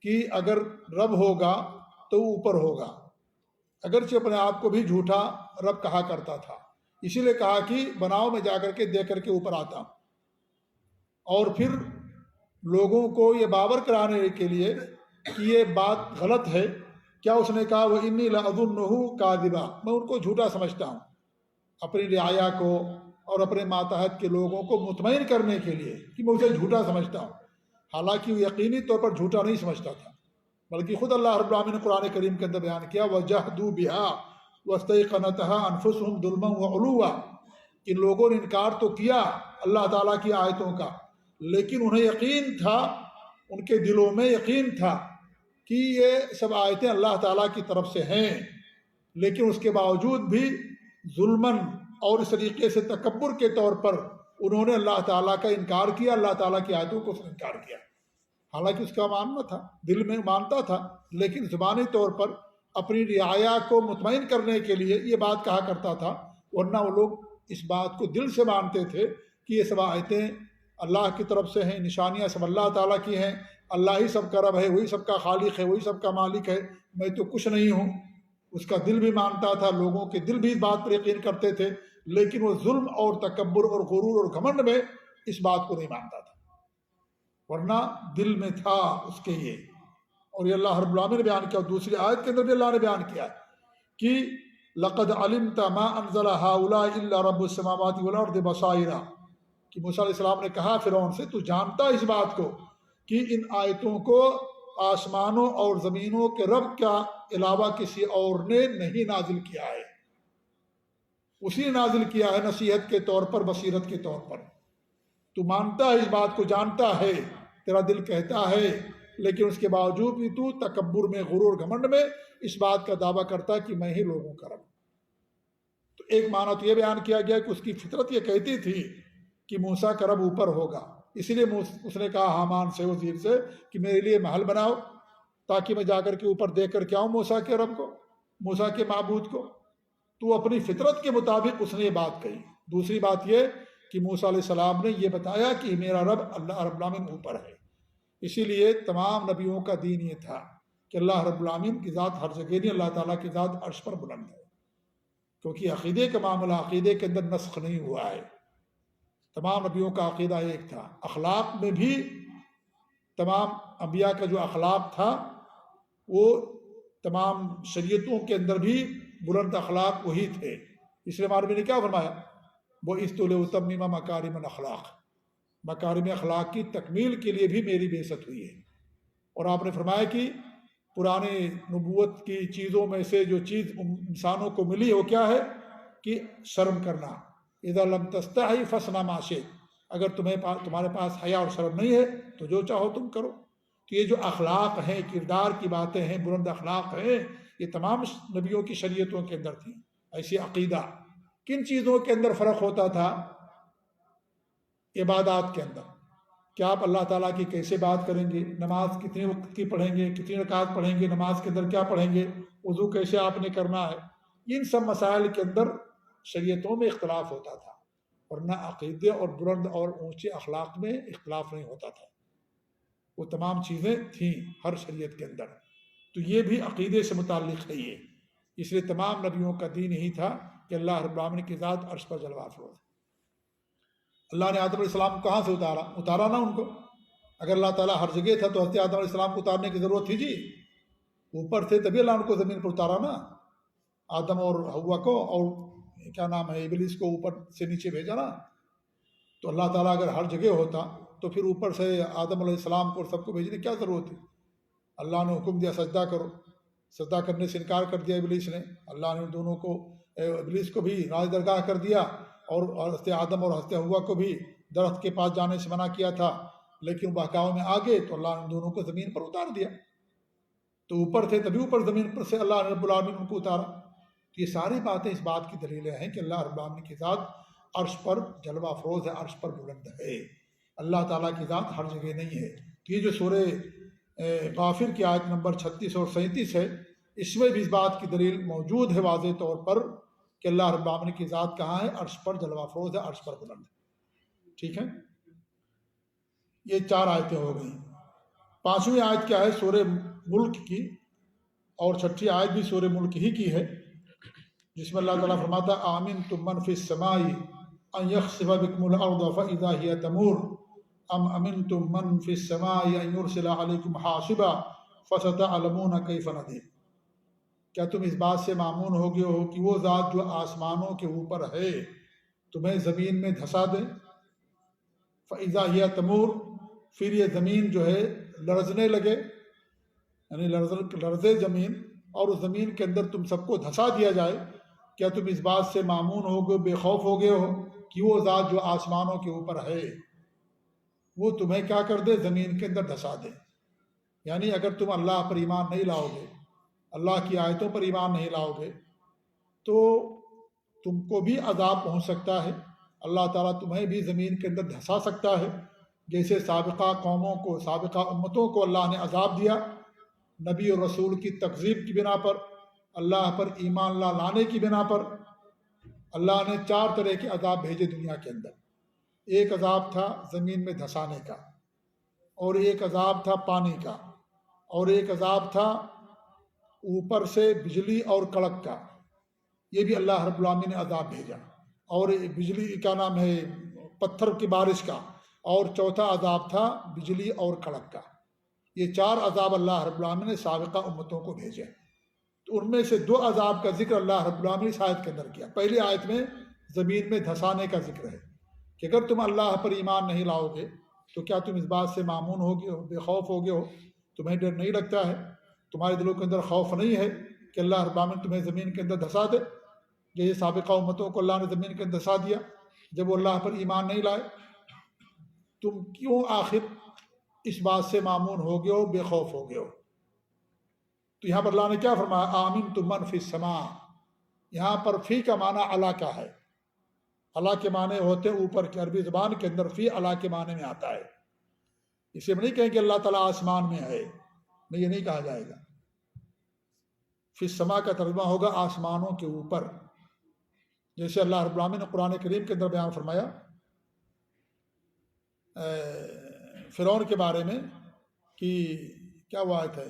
کہ اگر رب ہوگا تو اوپر ہوگا، اگرچہ اپنے آپ کو بھی جھوٹا رب کہا کرتا تھا، اسی لیے کہا کہ بناؤ، میں جا کر کے دیکھ کر کے اوپر آتا ہوں۔ اور پھر لوگوں کو یہ باور کرانے کے لیے کہ یہ بات غلط ہے، کیا اس نے کہا وَإِنِّي لَأَظُنُّهُ كَاذِبًا، میں ان کو جھوٹا سمجھتا ہوں، اپنی رعایا کو اور اپنے ماتحت کے لوگوں کو مطمئن کرنے کے لیے کہ میں اسے جھوٹا سمجھتا ہوں، حالانکہ وہ یقینی طور پر جھوٹا نہیں سمجھتا تھا، بلکہ خود اللہ رب العالمین نے قرآن کریم کے اندر بیان کیا وَجَحْدُوا بِهَا وَاسْتَيْقَنَتْهَا أَنفُسُهُمْ ظُلْمًا وَعُلُوًّا، کہ لوگوں نے انکار تو کیا اللہ تعالیٰ کی آیتوں کا، لیکن انہیں یقین تھا، ان کے دلوں میں یقین تھا کہ یہ سب آیتیں اللہ تعالیٰ کی طرف سے ہیں، لیکن اس کے باوجود بھی ظلماً اور اس طریقے سے تکبر کے طور پر انہوں نے اللہ تعالیٰ کا انکار کیا، اللہ تعالیٰ کی آیتوں کو انکار کیا، حالانکہ اس کا ماننا تھا، دل میں مانتا تھا، لیکن زبانی طور پر اپنی رعایا کو مطمئن کرنے کے لیے یہ بات کہا کرتا تھا، ورنہ وہ لوگ اس بات کو دل سے مانتے تھے کہ یہ سب آیتیں اللہ کی طرف سے ہیں، نشانیاں سب اللہ تعالیٰ کی ہیں، اللہ ہی سب کا رب ہے، وہی سب کا خالق ہے، وہی سب کا مالک ہے، میں تو کچھ نہیں ہوں۔ اس کا دل بھی مانتا تھا، لوگوں کے دل بھی اس بات پر یقین کرتے تھے، لیکن وہ ظلم اور تکبر اور غرور اور گھمنڈ میں اس بات کو نہیں مانتا تھا، ورنہ دل میں تھا اس کے یہ۔ اور یہ اللہ رب العالمین نے بیان کیا، دوسری آیت کے اندر بھی اللہ نے بیان کیا کہ لَقَدْ عَلِمْتَ مَا أَنزَلَ هَؤُلَاءِ إِلَّا رَبُّ السَّمَاوَاتِ وَالْأَرْضِ بَصَائِرَ، کہ موسیٰ علیہ السلام نے کہا فرعون سے، تو جانتا اس بات کو کہ ان آیتوں کو آسمانوں اور زمینوں کے رب کا علاوہ کسی اور نے نہیں نازل کیا ہے، اسی نے نازل کیا ہے نصیحت کے طور پر، بصیرت کے طور پر۔ تو مانتا ہے اس بات کو، جانتا ہے، تیرا دل کہتا ہے، لیکن اس کے باوجود بھی تو تکبر میں، غرور گھمنڈ میں اس بات کا دعویٰ کرتا ہے کہ میں ہی لوگوں کا رب۔ تو ایک معنی تو یہ بیان کیا گیا کہ اس کی فطرت یہ کہتی تھی کہ موسیٰ کا رب اوپر ہوگا، اسی لیے اس نے کہا حامان سے، وزیر سے، کہ میرے لیے محل بناؤ تاکہ میں جا کر کے اوپر دیکھ کر کے آؤں موسیٰ کے رب کو، موسیٰ کے معبود کو۔ تو اپنی فطرت کے مطابق اس نے یہ بات کہی۔ دوسری بات یہ کہ موسیٰ علیہ السلام نے یہ بتایا کہ میرا رب اللہ رب العالمین اوپر ہے، اسی لیے تمام نبیوں کا دین یہ تھا کہ اللہ رب العالمین کی ذات ہر جگہ نہیں، اللہ تعالیٰ کی ذات عرش پر بلند ہے، کیونکہ عقیدے کا معاملہ، عقیدے کے اندر نسخ نہیں ہوا ہے، تمام نبیوں کا عقیدہ ایک تھا۔ اخلاق میں بھی تمام انبیاء کا جو اخلاق تھا وہ تمام شریعتوں کے اندر بھی بلند اخلاق وہی تھے، اس لیے ہمارے نے کیا فرمایا، وہ استمم مکارم الاخلاق، مکارم اخلاق کی تکمیل کے لیے بھی میری بعثت ہوئی ہے۔ اور آپ نے فرمایا کہ پرانے نبوت کی چیزوں میں سے جو چیز انسانوں کو ملی وہ کیا ہے کہ شرم کرنا، اذا لم تستحی فاصنع ما شئت، اگر تمہارے پاس حیا اور شرم نہیں ہے تو جو چاہو تم کرو۔ تو یہ جو اخلاق ہیں، کردار کی باتیں ہیں، بلند اخلاق ہیں، یہ تمام نبیوں کی شریعتوں کے اندر تھیں۔ ایسی عقیدہ کن چیزوں کے اندر فرق ہوتا تھا؟ عبادات کے اندر، کہ آپ اللہ تعالیٰ کی کیسے بات کریں گے، نماز کتنے وقت کی پڑھیں گے، کتنی رکعت پڑھیں گے، نماز کے اندر کیا پڑھیں گے، وضو کیسے آپ نے کرنا ہے، ان سب مسائل کے اندر شریعتوں میں اختلاف ہوتا تھا۔ ورنہ عقیدے اور بلند اور اونچے اخلاق میں اختلاف نہیں ہوتا تھا، وہ تمام چیزیں تھیں ہر شریعت کے اندر۔ تو یہ بھی عقیدے سے متعلق ہے یہ، اس لیے تمام نبیوں کا دین یہی تھا کہ اللہ رب العالمین کی ذات عرش پر جلوہ افروز ہے۔ اللہ نے آدم علیہ السلام کو کہاں سے اتارا نا ان کو؟ اگر اللہ تعالیٰ ہر جگہ تھا تو حضرت آدم علیہ السلام کو اتارنے کی ضرورت تھی جی؟ اوپر تھے تبھی اللہ ان کو زمین پر اتارا نا، آدم اور حوا کو، اور کیا نام ہے ابلیس کو اوپر سے نیچے بھیجا نا۔ تو اللہ تعالیٰ اگر ہر جگہ ہوتا تو پھر اوپر سے آدم علیہ السلام کو اور سب کو بھیجنے کی کیا ضرورت ہے؟ اللہ نے حکم دیا سجدہ کرو، سجدہ کرنے سے انکار کر دیا ابلیس نے، اللہ نے دونوں کو، ابلیس کو بھی راج درگاہ کر دیا، اور حضرت آدم اور حضرت حوا کو بھی درخت کے پاس جانے سے منع کیا تھا، لیکن بہکاؤ میں آگے تو اللہ نے دونوں کو زمین پر اتار دیا۔ تو اوپر تھے تبھی اوپر زمین پر سے اللہ رب العالمین ان کو اتارا۔ تو یہ ساری باتیں اس بات کی دلیلیں ہیں کہ اللہ رب العالمین کی ذات عرش پر جلوہ افروز ہے، عرش پر بلند ہے، اللہ تعالیٰ کی ذات ہر جگہ نہیں ہے۔ تو یہ جو سورہ غافر کی آیت نمبر 36 اور 37 ہے، اس میں بھی اس بات کی دلیل موجود ہے واضح طور پر کہ اللہ رب العالمین کی ذات کہاں ہے؟ عرش پر جلوہ افروز ہے، عرش پر بلند ہے۔ ٹھیک ہے، یہ 4 آیتیں ہو گئیں۔ 5ویں آیت کیا ہے؟ سورہ ملک کی، اور 6ٹھی آیت بھی سورہ ملک ہی کی ہے، جس میں اللہ تعالیٰ فرماتا ہے آمنتم من فی السماء ان یخسف بکم الارض فاذا ہی تمور ام امنتم من فی السماء ان یرسل علیکم حاصبا فستعلمون کیف نذیر۔ کیا تم اس بات سے مامون ہو گئے ہو کہ وہ ذات جو آسمانوں کے اوپر ہے تمہیں زمین میں دھسا دے؟ فاذا ہی تمور، پھر یہ زمین جو ہے لرزنے لگے، یعنی لرزے زمین، اور اس زمین کے اندر تم سب کو دھسا دیا جائے۔ کیا تم اس بات سے مامون ہو گئے، بے خوف ہو گئے ہو کہ وہ ذات جو آسمانوں کے اوپر ہے وہ تمہیں کیا کر دے؟ زمین کے اندر دھسا دے۔ یعنی اگر تم اللہ پر ایمان نہیں لاؤ گے، اللہ کی آیتوں پر ایمان نہیں لاؤ گے، تو تم کو بھی عذاب پہنچ سکتا ہے، اللہ تعالیٰ تمہیں بھی زمین کے اندر دھسا سکتا ہے، جیسے سابقہ قوموں کو، سابقہ امتوں کو اللہ نے عذاب دیا نبی اور رسول کی تکذیب کی بنا پر، اللہ پر ایمان لانے کی بنا پر۔ اللہ نے 4 طرح کے عذاب بھیجے دنیا کے اندر۔ ایک عذاب تھا زمین میں دھسانے کا، اور ایک عذاب تھا پانی کا، اور ایک عذاب تھا اوپر سے بجلی اور کڑک کا، یہ بھی اللہ رب العالمین نے عذاب بھیجا، اور بجلی کا نام ہے پتھر کی بارش کا، اور چوتھا عذاب تھا بجلی اور کڑک کا۔ یہ 4 عذاب اللہ رب العالمین نے سابقہ امتوں کو بھیجے۔ تو ان میں سے 2 عذاب کا ذکر اللہ رب العالمین اس آیت کے اندر کیا۔ پہلی آیت میں زمین میں دھسانے کا ذکر ہے کہ اگر تم اللہ پر ایمان نہیں لاؤ گے تو کیا تم اس بات سے مامون ہو گئے ہو، بے خوف ہو گئے ہو، تمہیں ڈر نہیں لگتا ہے، تمہارے دلوں کے اندر خوف نہیں ہے کہ اللہ رب العالمین تمہیں زمین کے اندر دھسا دے، جیسے سابقہ امتوں کو اللہ نے زمین کے اندر دھسا دیا جب وہ اللہ پر ایمان نہیں لائے؟ تم کیوں آخر اس بات سے مامون ہو گئے ہو، بے خوف ہو گئے ہو؟ تو یہاں پر اللہ نے کیا فرمایا؟ آمنتم من فی السماء۔ یہاں پر فی کا معنی علی کا ہے، علی کے معنی ہوتے ہیں اوپر کے، عربی زبان کے اندر فی علی کے معنی میں آتا ہے۔ اسے ہم نہیں کہیں کہ اللہ تعالیٰ آسمان میں ہے، نہیں، یہ نہیں کہا جائے گا۔ فی السماء کا ترجمہ ہوگا آسمانوں کے اوپر، جیسے اللہ رب العالمین نے قرآن کریم کے اندر بیان فرمایا فرعون کے بارے میں کہ کیا وہ آیت ہے؟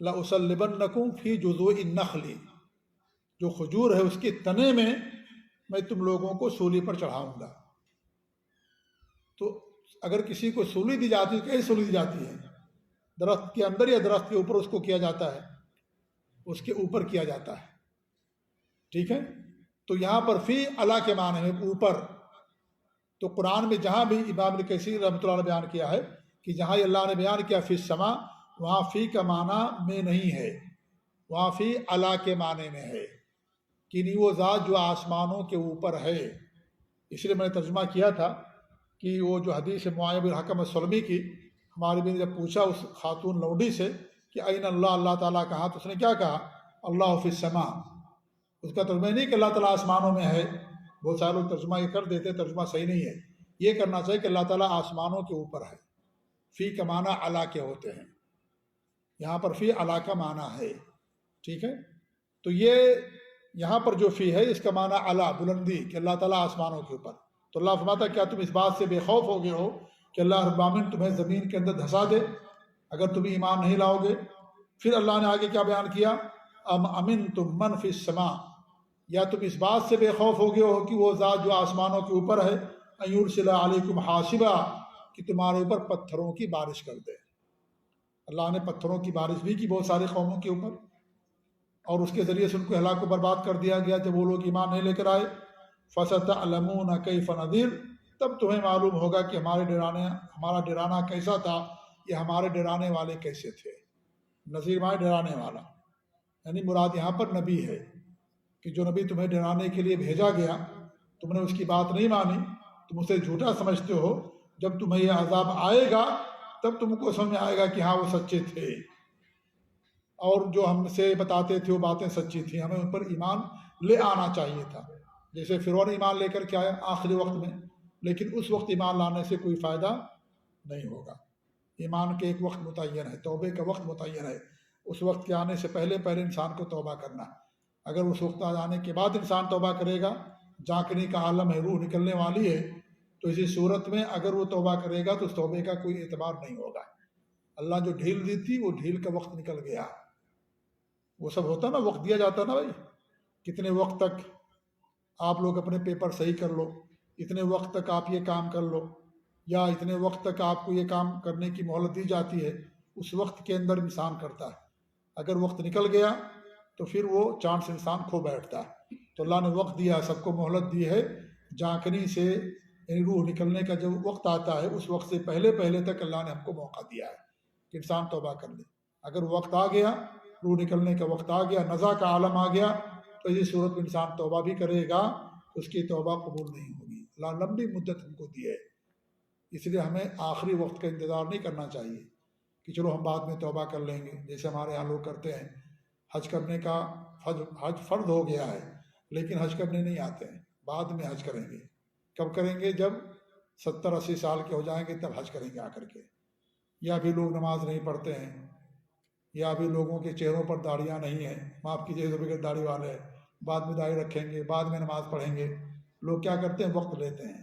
لَأُصَلِّبَنَّكُمْ فِي جُذُوعِ النَّخْلِ، جو کھجور ہے اس کے تنے میں تم لوگوں کو سولی پر چڑھاؤں گا۔ تو اگر کسی کو سولی دی جاتی ہے، کیسے سولی دی جاتی ہے؟ درخت کے اندر یا درخت کے اوپر اس کو کیا جاتا ہے؟ اس کے اوپر کیا جاتا ہے، ٹھیک ہے؟ تو یہاں پر فی علی کے معنی میں اوپر۔ تو قرآن میں جہاں بھی امام ابن کثیر رحمۃ اللہ نے بیان کیا ہے کہ جہاں اللہ نے بیان کیا فی السماء، وہاں فی کا معنی میں نہیں ہے، وہاں فی علی کے معنی میں ہے کہ نہیں، وہ ذات جو آسمانوں کے اوپر ہے۔ اس لیے میں نے ترجمہ کیا تھا کہ وہ جو حدیث معاویہ بن حکم السلمی کی، ہمارے بھی جب پوچھا اس خاتون لوڈی سے کہ این اللہ، اللہ تعالیٰ کہاں، تو اس نے کیا کہا؟ اللہ فی السماء۔ اس کا ترجمہ نہیں کہ اللہ تعالیٰ آسمانوں میں ہے، بہت سارے لوگ ترجمہ یہ کر دیتے، ترجمہ صحیح نہیں ہے۔ یہ کرنا چاہیے کہ اللہ تعالیٰ آسمانوں کے اوپر ہے، فی کا معنی علی کے ہوتے ہیں، یہاں پر فی علی کا معنی ہے، ٹھیک ہے؟ تو یہ یہاں پر جو فی ہے اس کا معنی علی، بلندی، کہ اللہ تعالیٰ آسمانوں کے اوپر۔ تو اللہ فرماتا ہے کیا تم اس بات سے بے خوف ہو گئے ہو کہ اللہ رب العالمین تمہیں زمین کے اندر دھسا دے اگر تم ایمان نہیں لاؤ گے؟ پھر اللہ نے آگے کیا بیان کیا، ام امن تم من فی السماء، یا تم اس بات سے بے خوف ہو گئے ہو کہ وہ ذات جو آسمانوں کے اوپر ہے، ان یرسل علیکم حاصبا، کہ تمہارے اوپر پتھروں کی بارش کر دے۔ اللہ نے پتھروں کی بارش بھی کی بہت ساری قوموں کے اوپر، اور اس کے ذریعے سے ان کو ہلاک و برباد کر دیا گیا جب وہ لوگ ایمان نہیں لے کر آئے۔ فَسَتَعْلَمُونَ كَيْفَ نَذِيرٌ، تب تمہیں معلوم ہوگا کہ ہمارا ڈرانا کیسا تھا، یہ ہمارے ڈرانے والے کیسے تھے۔ نذیر مانے ڈرانے والا، یعنی مراد یہاں پر نبی ہے کہ جو نبی تمہیں ڈرانے کے لیے بھیجا گیا، تم نے اس کی بات نہیں مانی، تم اسے جھوٹا سمجھتے ہو، جب تمہیں یہ عذاب آئے گا تب تم کو سمجھ میں آئے گا کہ ہاں وہ سچے تھے، اور جو ہم سے بتاتے تھے وہ باتیں سچی تھیں، ہمیں ان پر ایمان لے آنا چاہیے تھا۔ جیسے فرعون ایمان لے کر کے آیا آخری وقت میں، لیکن اس وقت ایمان لانے سے کوئی فائدہ نہیں ہوگا۔ ایمان کے ایک وقت متعین ہے، توبے کا وقت متعین ہے، اس وقت کے آنے سے پہلے انسان کو توبہ کرنا۔ اگر اس وقت آ جانے کے بعد انسان توبہ کرے گا، جھانکنے کا عالم ہے، روح نکلنے والی ہے، تو اسی صورت میں اگر وہ توبہ کرے گا تو اس توبے کا کوئی اعتبار نہیں ہوگا۔ اللہ جو ڈھیل دی تھی وہ ڈھیل کا وقت نکل گیا۔ وہ سب ہوتا نا، وقت دیا جاتا نا بھائی، کتنے وقت تک آپ لوگ اپنے پیپر صحیح کر لو، اتنے وقت تک آپ یہ کام کر لو، یا اتنے وقت تک آپ کو یہ کام کرنے کی مہلت دی جاتی ہے، اس وقت کے اندر انسان کرتا ہے۔ اگر وقت نکل گیا تو پھر وہ چانس انسان کھو بیٹھتا ہے۔ تو اللہ نے وقت دیا، سب کو مہلت دی ہے، جھانکنے سے یعنی روح نکلنے کا جب وقت آتا ہے اس وقت سے پہلے تک اللہ نے ہم کو موقع دیا ہے کہ انسان توبہ کر لے۔ اگر وقت آ گیا، روح نکلنے کا وقت آ گیا، نزا کا عالم آ گیا، تو اسی صورت میں انسان توبہ بھی کرے گا، اس کی توبہ قبول نہیں ہوگی۔ اللہ لمبی مدت ہم کو دی ہے، اس لیے ہمیں آخری وقت کا انتظار نہیں کرنا چاہیے کہ چلو ہم بعد میں توبہ کر لیں گے، جیسے ہمارے یہاں لوگ کرتے ہیں۔ حج کرنے کا حج فرض ہو گیا ہے لیکن حج کرنے نہیں آتے ہیں، بعد میں حج کریں گے۔ کب کریں گے؟ جب 70-80 سال کے ہو جائیں گے تب حج کریں گے آ کر کے۔ یا بھی لوگ نماز نہیں پڑھتے ہیں، یا بھی لوگوں کے چہروں پر داڑیاں نہیں ہیں، معاف کیجیے جو بغیر داڑھی والے ہیں، بعد میں داڑھی رکھیں گے، بعد میں نماز پڑھیں گے۔ لوگ کیا کرتے ہیں؟ وقت لیتے ہیں۔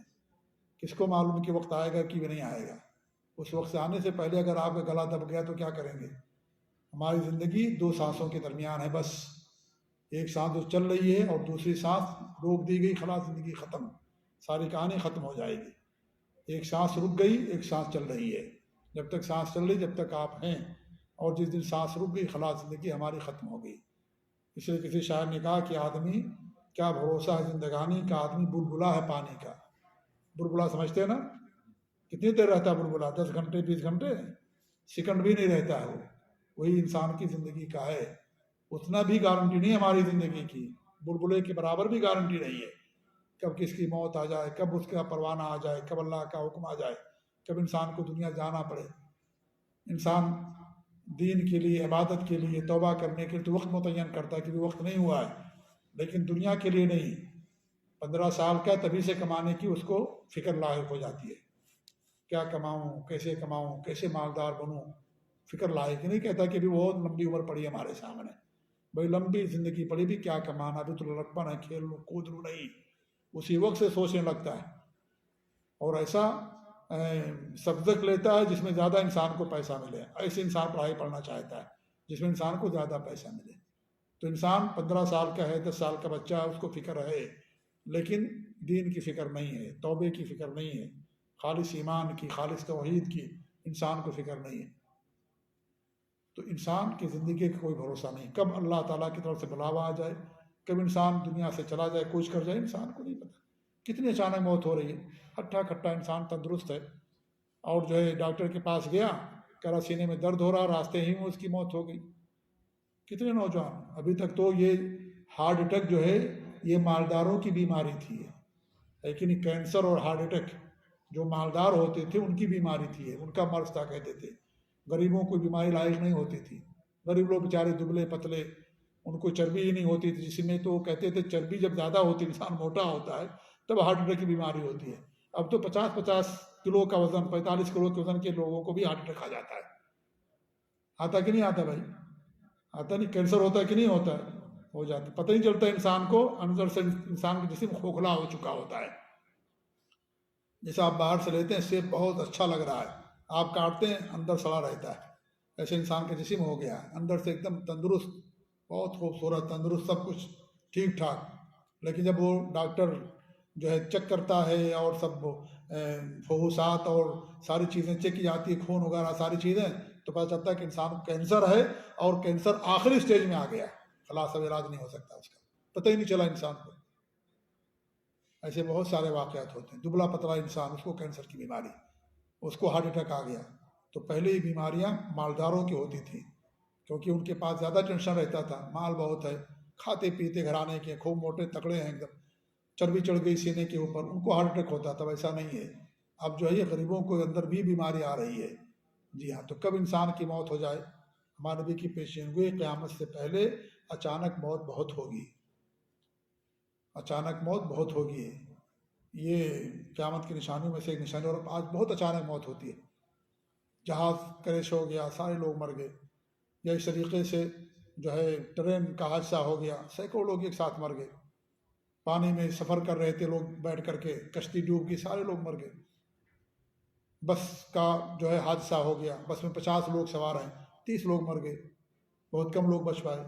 کس کو معلوم کہ وقت آئے گا کہ نہیں آئے گا؟ اس وقت سے آنے سے پہلے اگر آپ کا گلا دب گیا تو کیا کریں گے؟ ہماری زندگی 2 سانسوں کے درمیان ہے، بس ایک سانس جو چل رہی ہے اور دوسری سانس روک دی گئی، خلاص زندگی ختم، ساری کہانی ختم ہو جائے گی۔ ایک سانس رک گئی، ایک سانس چل رہی ہے، جب تک سانس چل رہی جب تک آپ ہیں، اور جس دن سانس رک گئی خلاص زندگی ہماری ختم ہو گئی۔ اس لیے کسی شاعر نے کہا کہ آدمی کیا بھروسہ ہے زندگانی کا، آدمی بلبلا ہے پانی کا۔ بلبلا سمجھتے ہیں نا؟ کتنی دیر رہتا ہے بلبلا؟ 10 گھنٹے 20 گھنٹے، سیکنڈ بھی نہیں رہتا ہے وہ۔ وہی انسان کی زندگی کا ہے، اتنا بھی گارنٹی نہیں ہے ہماری زندگی کی، بلبلے کے برابر بھی گارنٹی نہیں ہے۔ کب کس کی موت آ جائے، کب اس کا پروانہ آ جائے، کب اللہ کا حکم آ جائے، کب انسان کو دنیا جانا پڑے۔ انسان دین کے لیے، عبادت کے لیے، توبہ کرنے کے لیے تو وقت متعین کرتا ہے، کیونکہ وقت نہیں ہوا ہے، لیکن دنیا کے لیے نہیں۔ 15 سال کا تبھی سے کمانے کی اس کو فکر لاحق ہو جاتی ہے، کیا کماؤں، کیسے مالدار بنوں، فکر لاحق نہیں کہتا کہ بھی بہت لمبی عمر پڑی ہے ہمارے سامنے، بھائی لمبی زندگی پڑی بھی کیا کمانا، ابھی تو لڑکپن ہے، کھیل لوں کود لوں نہیں، اسی وقت سے سوچنے لگتا ہے، اور ایسا سبجیکٹ لیتا ہے جس میں زیادہ انسان کو پیسہ ملے، ایسے انسان پڑھائی پڑھنا چاہتا ہے جس میں انسان کو زیادہ پیسہ ملے۔ تو انسان 15 سال کا ہے، 10 سال کا بچہ ہے، اس کو فکر ہے، لیکن دین کی فکر نہیں ہے، توبے کی فکر نہیں ہے، خالص ایمان کی، خالص توحید کی انسان کو فکر نہیں ہے۔ تو انسان کی زندگی کا کوئی بھروسہ نہیں، کب اللہ تعالیٰ کی طرف سے بلاوا آ جائے، کب انسان دنیا سے چلا جائے، کوچ کر جائے، انسان کو نہیں پتہ۔ کتنی اچانک موت ہو رہی ہے، ہٹا کھٹا انسان تندرست ہے، اور جو ہے ڈاکٹر کے پاس گیا، کہہ رہا سینے میں درد ہو رہا، راستے ہی میں اس کی موت ہو گئی۔ کتنے نوجوان، ابھی تک تو یہ ہارٹ اٹیک جو ہے یہ مالداروں کی بیماری تھی، لیکن کینسر اور ہارٹ اٹیک جو مالدار ہوتے تھے ان کی بیماری تھی، ان کا مرض تھا کہتے تھے، غریبوں کو بیماری لائق نہیں ہوتی تھی۔ غریب لوگ بیچارے دبلے پتلے، ان کو چربی ہی نہیں ہوتی تھی، جس میں تو کہتے تھے چربی جب زیادہ ہوتی انسان موٹا ہوتا ہے تب ہارٹ اٹیک کی بیماری ہوتی ہے۔ اب تو 50 کلو کا وزن، 45 کلو کے وزن کے لوگوں کو بھی ہارٹ اٹیک آ جاتا ہے۔ آتا کہ نہیں آتا بھائی؟ آتا نہیں؟ کینسر ہوتا ہے کہ نہیں ہوتا ہے؟ ہو جاتا، پتہ نہیں چلتا انسان کو، اندر سے انسان کا جسم کھوکھلا ہو چکا ہوتا ہے۔ جیسے آپ باہر سے لیتے ہیں سیب بہت اچھا لگ رہا ہے، آپ کاٹتے ہیں اندر سڑا رہتا ہے، ایسے انسان کا جسم ہو گیا ہے، اندر سے ایک دم تندرست، بہت خوبصورت تندرست سب کچھ ٹھیک ٹھاک، لیکن جب وہ ڈاکٹر جو ہے چیک کرتا ہے اور سب فحوصات اور ساری چیزیں چیک کی جاتی ہے، خون وغیرہ ساری چیزیں، تو پتہ چلتا ہے کہ انسان کو کینسر ہے، اور کینسر آخری اسٹیج میں آ گیا ہے، خلاص اب علاج نہیں ہو سکتا اس کا، پتہ ہی نہیں چلا انسان کو۔ ایسے بہت سارے واقعات ہوتے ہیں، دبلا پتلا انسان، اس کو کینسر کی بیماری، اس کو ہارٹ اٹیک آ گیا۔ تو پہلے یہ بیماریاں مالداروں کی ہوتی تھیں، کیونکہ ان کے پاس زیادہ ٹینشن رہتا تھا، مال بہت ہے، کھاتے پیتے گھرانے کے، خوب موٹے تکڑے ہیں ایک دم، چربی چڑھ گئی سینے کے اوپر، ان کو ہارٹ اٹیک ہوتا تھا، ویسا نہیں ہے۔ اب جو ہے یہ غریبوں کو اندر بھی بیماری آ رہی ہے۔ جی ہاں، تو کب انسان کی موت ہو جائے؟ ہمارے نبی کی پیشین گوئی، قیامت سے پہلے اچانک موت بہت ہوگی، اچانک موت بہت ہوگی۔ یہ قیامت کی نشانیوں میں سے ایک نشانی، اور آج بہت اچانک موت ہوتی ہے، جہاز کریش ہو گیا، سارے لوگ مر گئے، یا اس طریقے سے جو ہے ٹرین کا حادثہ ہو گیا، سینکڑوں لوگ ایک ساتھ مر گئے، پانی میں سفر کر رہے تھے لوگ بیٹھ کر کے، کشتی ڈوب گئی، سارے لوگ مر گئے۔ بس کا جو ہے حادثہ ہو گیا، بس میں 50 لوگ سوار ہیں، 30 لوگ مر گئے، بہت کم لوگ بچ پائے۔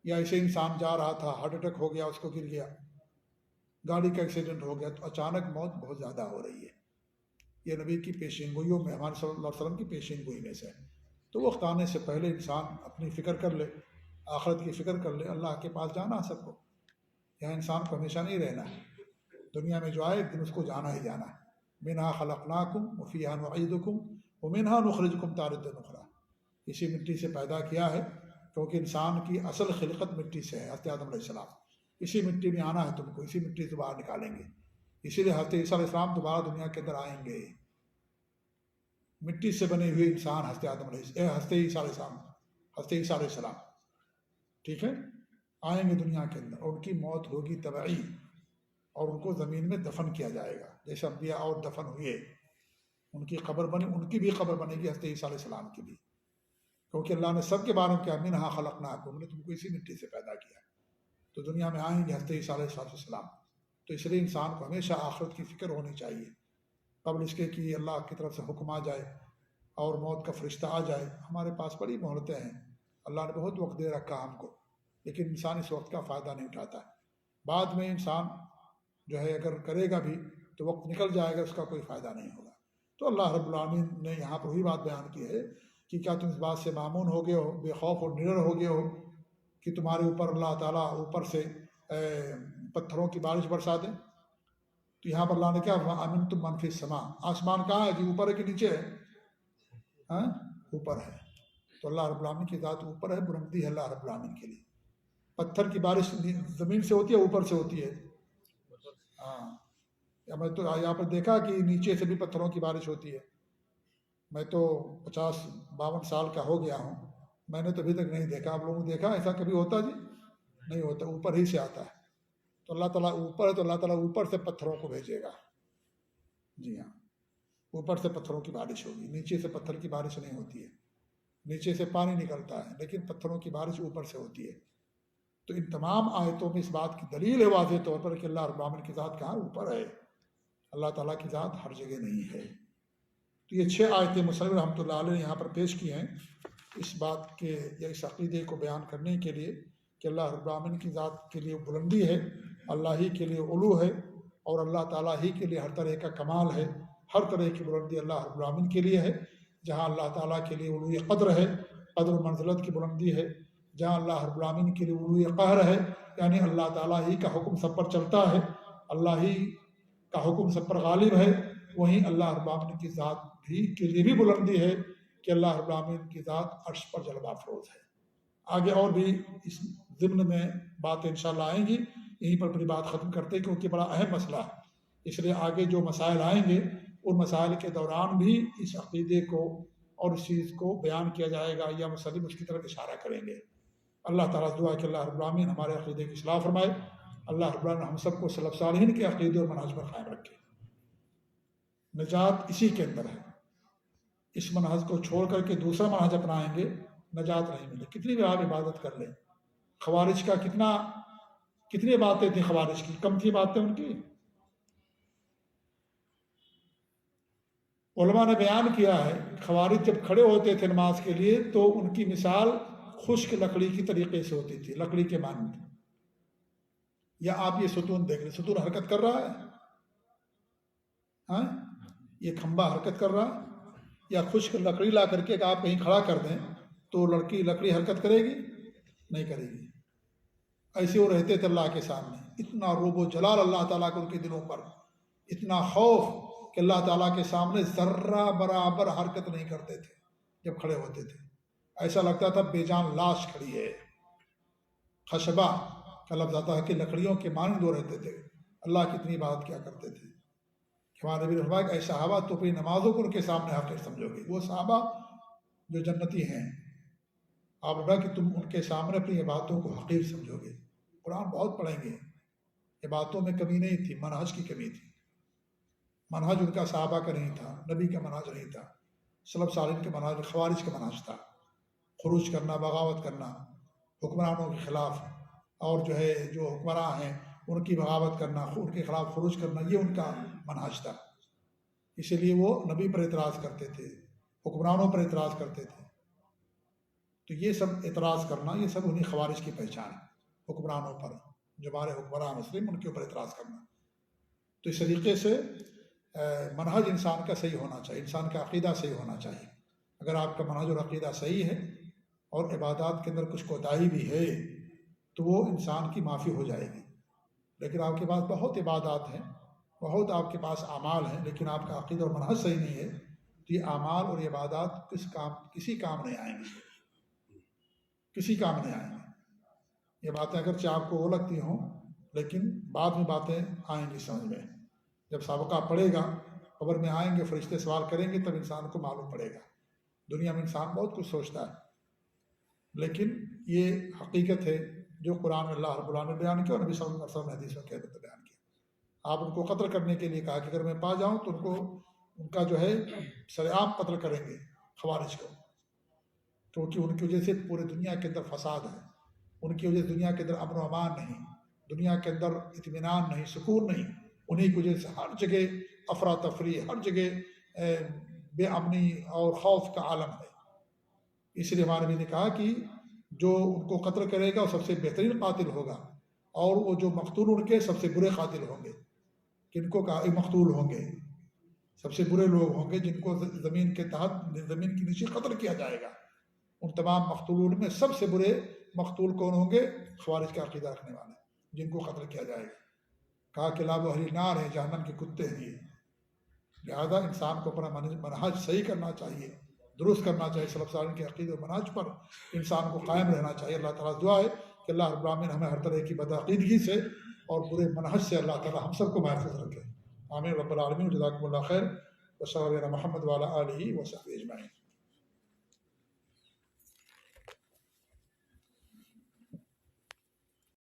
یا ایسے انسان جا رہا تھا، ہارٹ اٹیک ہو گیا، اس کو گر گیا، گاڑی کا ایکسیڈنٹ ہو گیا۔ تو اچانک موت بہت زیادہ ہو رہی ہے، یہ نبی کی پیشین گوئیوں میں، ہمارے صلی اللہ علیہ وسلم کی پیشین گوئی میں سے ہے۔ تو وقت آنے سے پہلے انسان اپنی فکر کر لے، آخرت کی فکر کر لے، اللہ کے پاس جانا ہے سب کو، یہاں انسان کو ہمیشہ نہیں رہنا ہے، دنیا میں جو آئے ایک دن اس کو جانا ہی جانا ہے۔ منہا خلقناکم وفیہا نعیدکم ومنہا نخرجکم تارۃ اخری، اسی مٹی سے پیدا کیا ہے، کیونکہ انسان کی اصل خلقت مٹی سے ہے، حضرت آدم علیہ السلام، اسی مٹی میں آنا ہے تم کو، اسی مٹی سے باہر نکالیں گے، اسی لیے حضرت عیسیٰ علیہ السلام دوبارہ دنیا کے اندر آئیں گے، مٹی سے بنے ہوئے انسان حضرت آدم علیہ حضرت عیسیٰ علیہ السلام، حضرت عیسیٰ علیہ السلام، ٹھیک ہے، آئیں گے دنیا کے اندر، اور ان کی موت ہوگی طبعی، اور ان کو زمین میں دفن کیا جائے گا، جیسے انبیاء اور دفن ہوئے، ان کی قبر بنے، ان کی بھی قبر بنے گی حضرت عیسیٰ علیہ السلام کی بھی، کیونکہ اللہ نے سب کے بارے میں کیا، منہا خلقناکم، ہم نے تم کو اسی مٹی سے پیدا کیا، تو دنیا میں آئیں گے حضرت عیسیٰ علیہ السلام۔ تو اس لیے انسان کو ہمیشہ آخرت کی فکر ہونی چاہیے، قبل اس کے کہ اللہ کی طرف سے حکم آ جائے اور موت کا فرشتہ آ جائے۔ ہمارے پاس بڑی مہلتیں ہیں، اللہ نے بہت وقت دے رکھا ہم کو، لیکن انسان اس وقت کا فائدہ نہیں اٹھاتا ہے، بعد میں انسان جو ہے اگر کرے گا بھی تو وقت نکل جائے گا، اس کا کوئی فائدہ نہیں ہوگا۔ تو اللہ رب العالمین نے یہاں پر وہی بات بیان کی ہے کہ کیا تم اس بات سے مامون ہو گئے ہو، بے خوف اور نڈر ہو گئے ہو کہ تمہارے اوپر اللہ تعالیٰ اوپر سے پتھروں کی بارش برسا دیں؟ تو یہاں پر اللہ نے کیا، وَأَمِنْتُم مَّن فِي السَّمَاءِ، آسمان کہاں ہے جی، اوپر ہے کہ نیچے ہے؟ ہاں، اوپر ہے۔ تو اللہ رب العالمین کی ذات اوپر ہے، بلندی ہے اللہ رب العالمین کے لیے۔ پتھر کی بارش زمین سے ہوتی ہے، اوپر سے ہوتی ہے؟ ہاں، میں تو یہاں پر دیکھا کہ نیچے سے بھی پتھروں کی بارش ہوتی ہے، میں تو 50-52 سال کا ہو گیا ہوں، میں نے تو ابھی تک نہیں دیکھا۔ آپ لوگوں نے دیکھا ایسا کبھی ہوتا جی؟ نہیں ہوتا، اوپر ہی سے آتا ہے۔ تو اللہ تعالیٰ اوپر ہے، تو اللہ تعالیٰ اوپر سے پتھروں کو بھیجے گا۔ جی ہاں، اوپر سے پتھروں کی بارش ہوگی، نیچے سے پتھر کی بارش نہیں ہوتی ہے، نیچے سے پانی نکلتا ہے لیکن پتھروں کی بارش اوپر سے ہوتی ہے۔ تو ان تمام آیتوں میں اس بات کی دلیل ہے واضح طور پر کہ اللہ رب العالمین کی ذات کہاں، اوپر ہے، اللہ تعالیٰ کی ذات ہر جگہ نہیں ہے۔ تو یہ 6 آیتیں مصنف رحمۃ اللہ علیہ نے یہاں پر پیش کی ہیں اس بات کے یا اس عقیدے کو بیان کرنے کے لیے کہ اللہ رب العالمین کی ذات کے لیے بلندی ہے، اللہ ہی کے لیے علو ہے، اور اللہ تعالیٰ ہی کے لیے ہر طرح کا کمال ہے، ہر طرح کی بلندی اللہ رب العالمین کے لیے ہے۔ جہاں اللہ تعالیٰ کے لیے علو قدر ہے، قدر و منزلت کی بلندی ہے، جہاں اللہ رب العالمین کے لیے علو قہر ہے، یعنی اللہ تعالیٰ ہی کا حکم سب پر چلتا ہے، اللہ ہی کا حکم سب پر غالب ہے، وہیں اللہ رب العالمین کی ذات بھی کے لیے بھی بلندی ہے کہ اللہ رب العالمین کی ذات عرش پر جلوہ افروز ہے۔ آگے اور بھی اس ضمن میں باتیں انشاءاللہ آئیں گی، یہیں پر اپنی بات ختم کرتے ہیں کیونکہ بڑا اہم مسئلہ ہے، اس لیے آگے جو مسائل آئیں گے ان مسائل کے دوران بھی اس عقیدے کو اور اس چیز کو بیان کیا جائے گا، یا مسلم اس کی طرف اشارہ کریں گے۔ اللہ تعالیٰ دعا کہ اللہ رب العالمین ہمارے عقیدے کی اصلاح فرمائے، اللہ رب العالمین ہم سب کو سلف صالحین کے عقیدے اور منہج پر قائم رکھے۔ نجات اسی کے اندر ہے، اس منہج کو چھوڑ کر کے دوسرا منہج اپنائیں گے، نجات نہیں ملے، کتنی بھی آپ عبادت کر لیں۔ خوارج کا کتنی باتیں تھیں، خوارج کی کم تھی باتیں ان کی؟ علماء نے بیان کیا ہے خوارج جب کھڑے ہوتے تھے نماز کے لیے تو ان کی مثال خشک لکڑی کی طریقے سے ہوتی تھی، لکڑی کے مانند. یا آپ یہ ستون دیکھ لیں، ستون حرکت کر رہا ہے، ہاں یہ کھمبا حرکت کر رہا ہے. یا خشک لکڑی لا کر کے کہ آپ کہیں کھڑا کر دیں تو لکڑی حرکت کرے گی؟ نہیں کرے گی. ایسے وہ رہتے تھے اللہ کے سامنے، اتنا روب و جلال اللہ تعالیٰ کو ان کے دلوں پر، اتنا خوف کہ اللہ تعالیٰ کے سامنے ذرہ برابر حرکت نہیں کرتے تھے. جب کھڑے ہوتے تھے ایسا لگتا تھا بے جان لاش کھڑی ہے. خشبہ کا لفظ آتا ہے کہ لکڑیوں کے مانند وہ رہتے تھے، اللہ کی اتنی عبادت کیا کرتے تھے. ہمارے نبی نے فرمایا کہ اے صحابہ تو اپنی نمازوں کو ان کے سامنے حقیر سمجھو گے. وہ صحابہ جو جنتی ہیں، آپ نے کہا کہ تم ان کے سامنے اپنی عبادتوں کو حقیر سمجھو گے. قرآن بہت پڑھیں گے، عبادتوں میں کمی نہیں تھی، منہج کی کمی تھی. منہج ان کا صحابہ کا نہیں تھا، نبی کا منہج نہیں تھا، سلف صالحین کا منہج خوارج کا منہج تھا. خروج کرنا، بغاوت کرنا حکمرانوں کے خلاف، اور جو حکمراں ہیں ان کی بغاوت کرنا، ان کے خلاف خروج کرنا، یہ ان کا منہج تھا. اسی لیے وہ نبی پر اعتراض کرتے تھے، حکمرانوں پر اعتراض کرتے تھے. تو یہ سب اعتراض کرنا، یہ سب انہیں خوارج کی پہچان ہے. حکمرانوں پر، جو ہمارے حکمران مسلم، ان کے اوپر اعتراض کرنا. تو اس طریقے سے منہج انسان کا صحیح ہونا چاہیے، انسان کا عقیدہ صحیح ہونا چاہیے. اگر آپ کا منہج اور عقیدہ صحیح ہے اور عبادات کے اندر کچھ کوتاہی بھی ہے تو وہ انسان کی معافی ہو جائے گی. لیکن آپ کے پاس بہت عبادات ہیں، بہت آپ کے پاس اعمال ہیں، لیکن آپ کا عقیدہ اور منہج صحیح نہیں ہے تو یہ اعمال اور عبادات کسی کام نہیں آئیں گے، کسی کام نہیں آئیں گے. یہ باتیں اگرچہ آپ کو وہ لگتی ہوں لیکن بعد میں باتیں آئیں گی سمجھ میں. جب سابقہ پڑے گا، قبر میں آئیں گے، فرشتے سوال کریں گے، تب انسان کو معلوم پڑے گا. دنیا میں انسان بہت کچھ سوچتا ہے، لیکن یہ حقیقت ہے جو قرآن میں اللہ رب العالمین نے بیان کیا اور نبی صلی اللہ علیہ وسلم نے حدیث میں بیان کیا. آپ ان کو قتل کرنے کے لیے کہا کہ اگر میں پا جاؤں تو ان کا سر عام قتل کریں گے خوارج کو، کیونکہ ان کی وجہ سے پورے دنیا کے اندر فساد ہے، ان کی وجہ سے دنیا کے اندر امن و امان نہیں، دنیا کے اندر اطمینان نہیں، سکون نہیں. انہیں کی وجہ سے ہر جگہ افراتفری، ہر جگہ بے امنی اور خوف کا عالم ہے. اس لیے ہمارے نبی نے کہا کہ جو ان کو قتل کرے گا وہ سب سے بہترین قاتل ہوگا، اور وہ جو مقتول ان کے سب سے برے قاتل ہوں گے. کن کو کہا؟ مقتول ہوں گے، سب سے برے لوگ ہوں گے جن کو زمین کے تحت، زمین کے نیچے قتل کیا جائے گا. ان تمام مقتولون میں سب سے برے مقتول کون ہوں گے؟ خوارج کا عقیدہ رکھنے والے، جن کو قتل کیا جائے گا. کہا کہ لاب و اہل نار ہے، جہنم کے کتے ہیں یہ. لہذا انسان کو اپنا منہج صحیح کرنا چاہیے، درست کرنا چاہیے. سلف صالحین کے عقیدے و منہج پر انسان کو قائم رہنا چاہیے. اللہ تعالیٰ دعا ہے کہ اللہ رب العالمین ہمیں ہر طرح کی بدعقیدگی سے اور برے منہج سے اللہ تعالیٰ ہم سب کو محفوظ رکھے. آمین رب العالمین. جزاکم اللہ خیر. وصلی اللہ علی محمد وعلی آلہ وصحبہ اجمعین.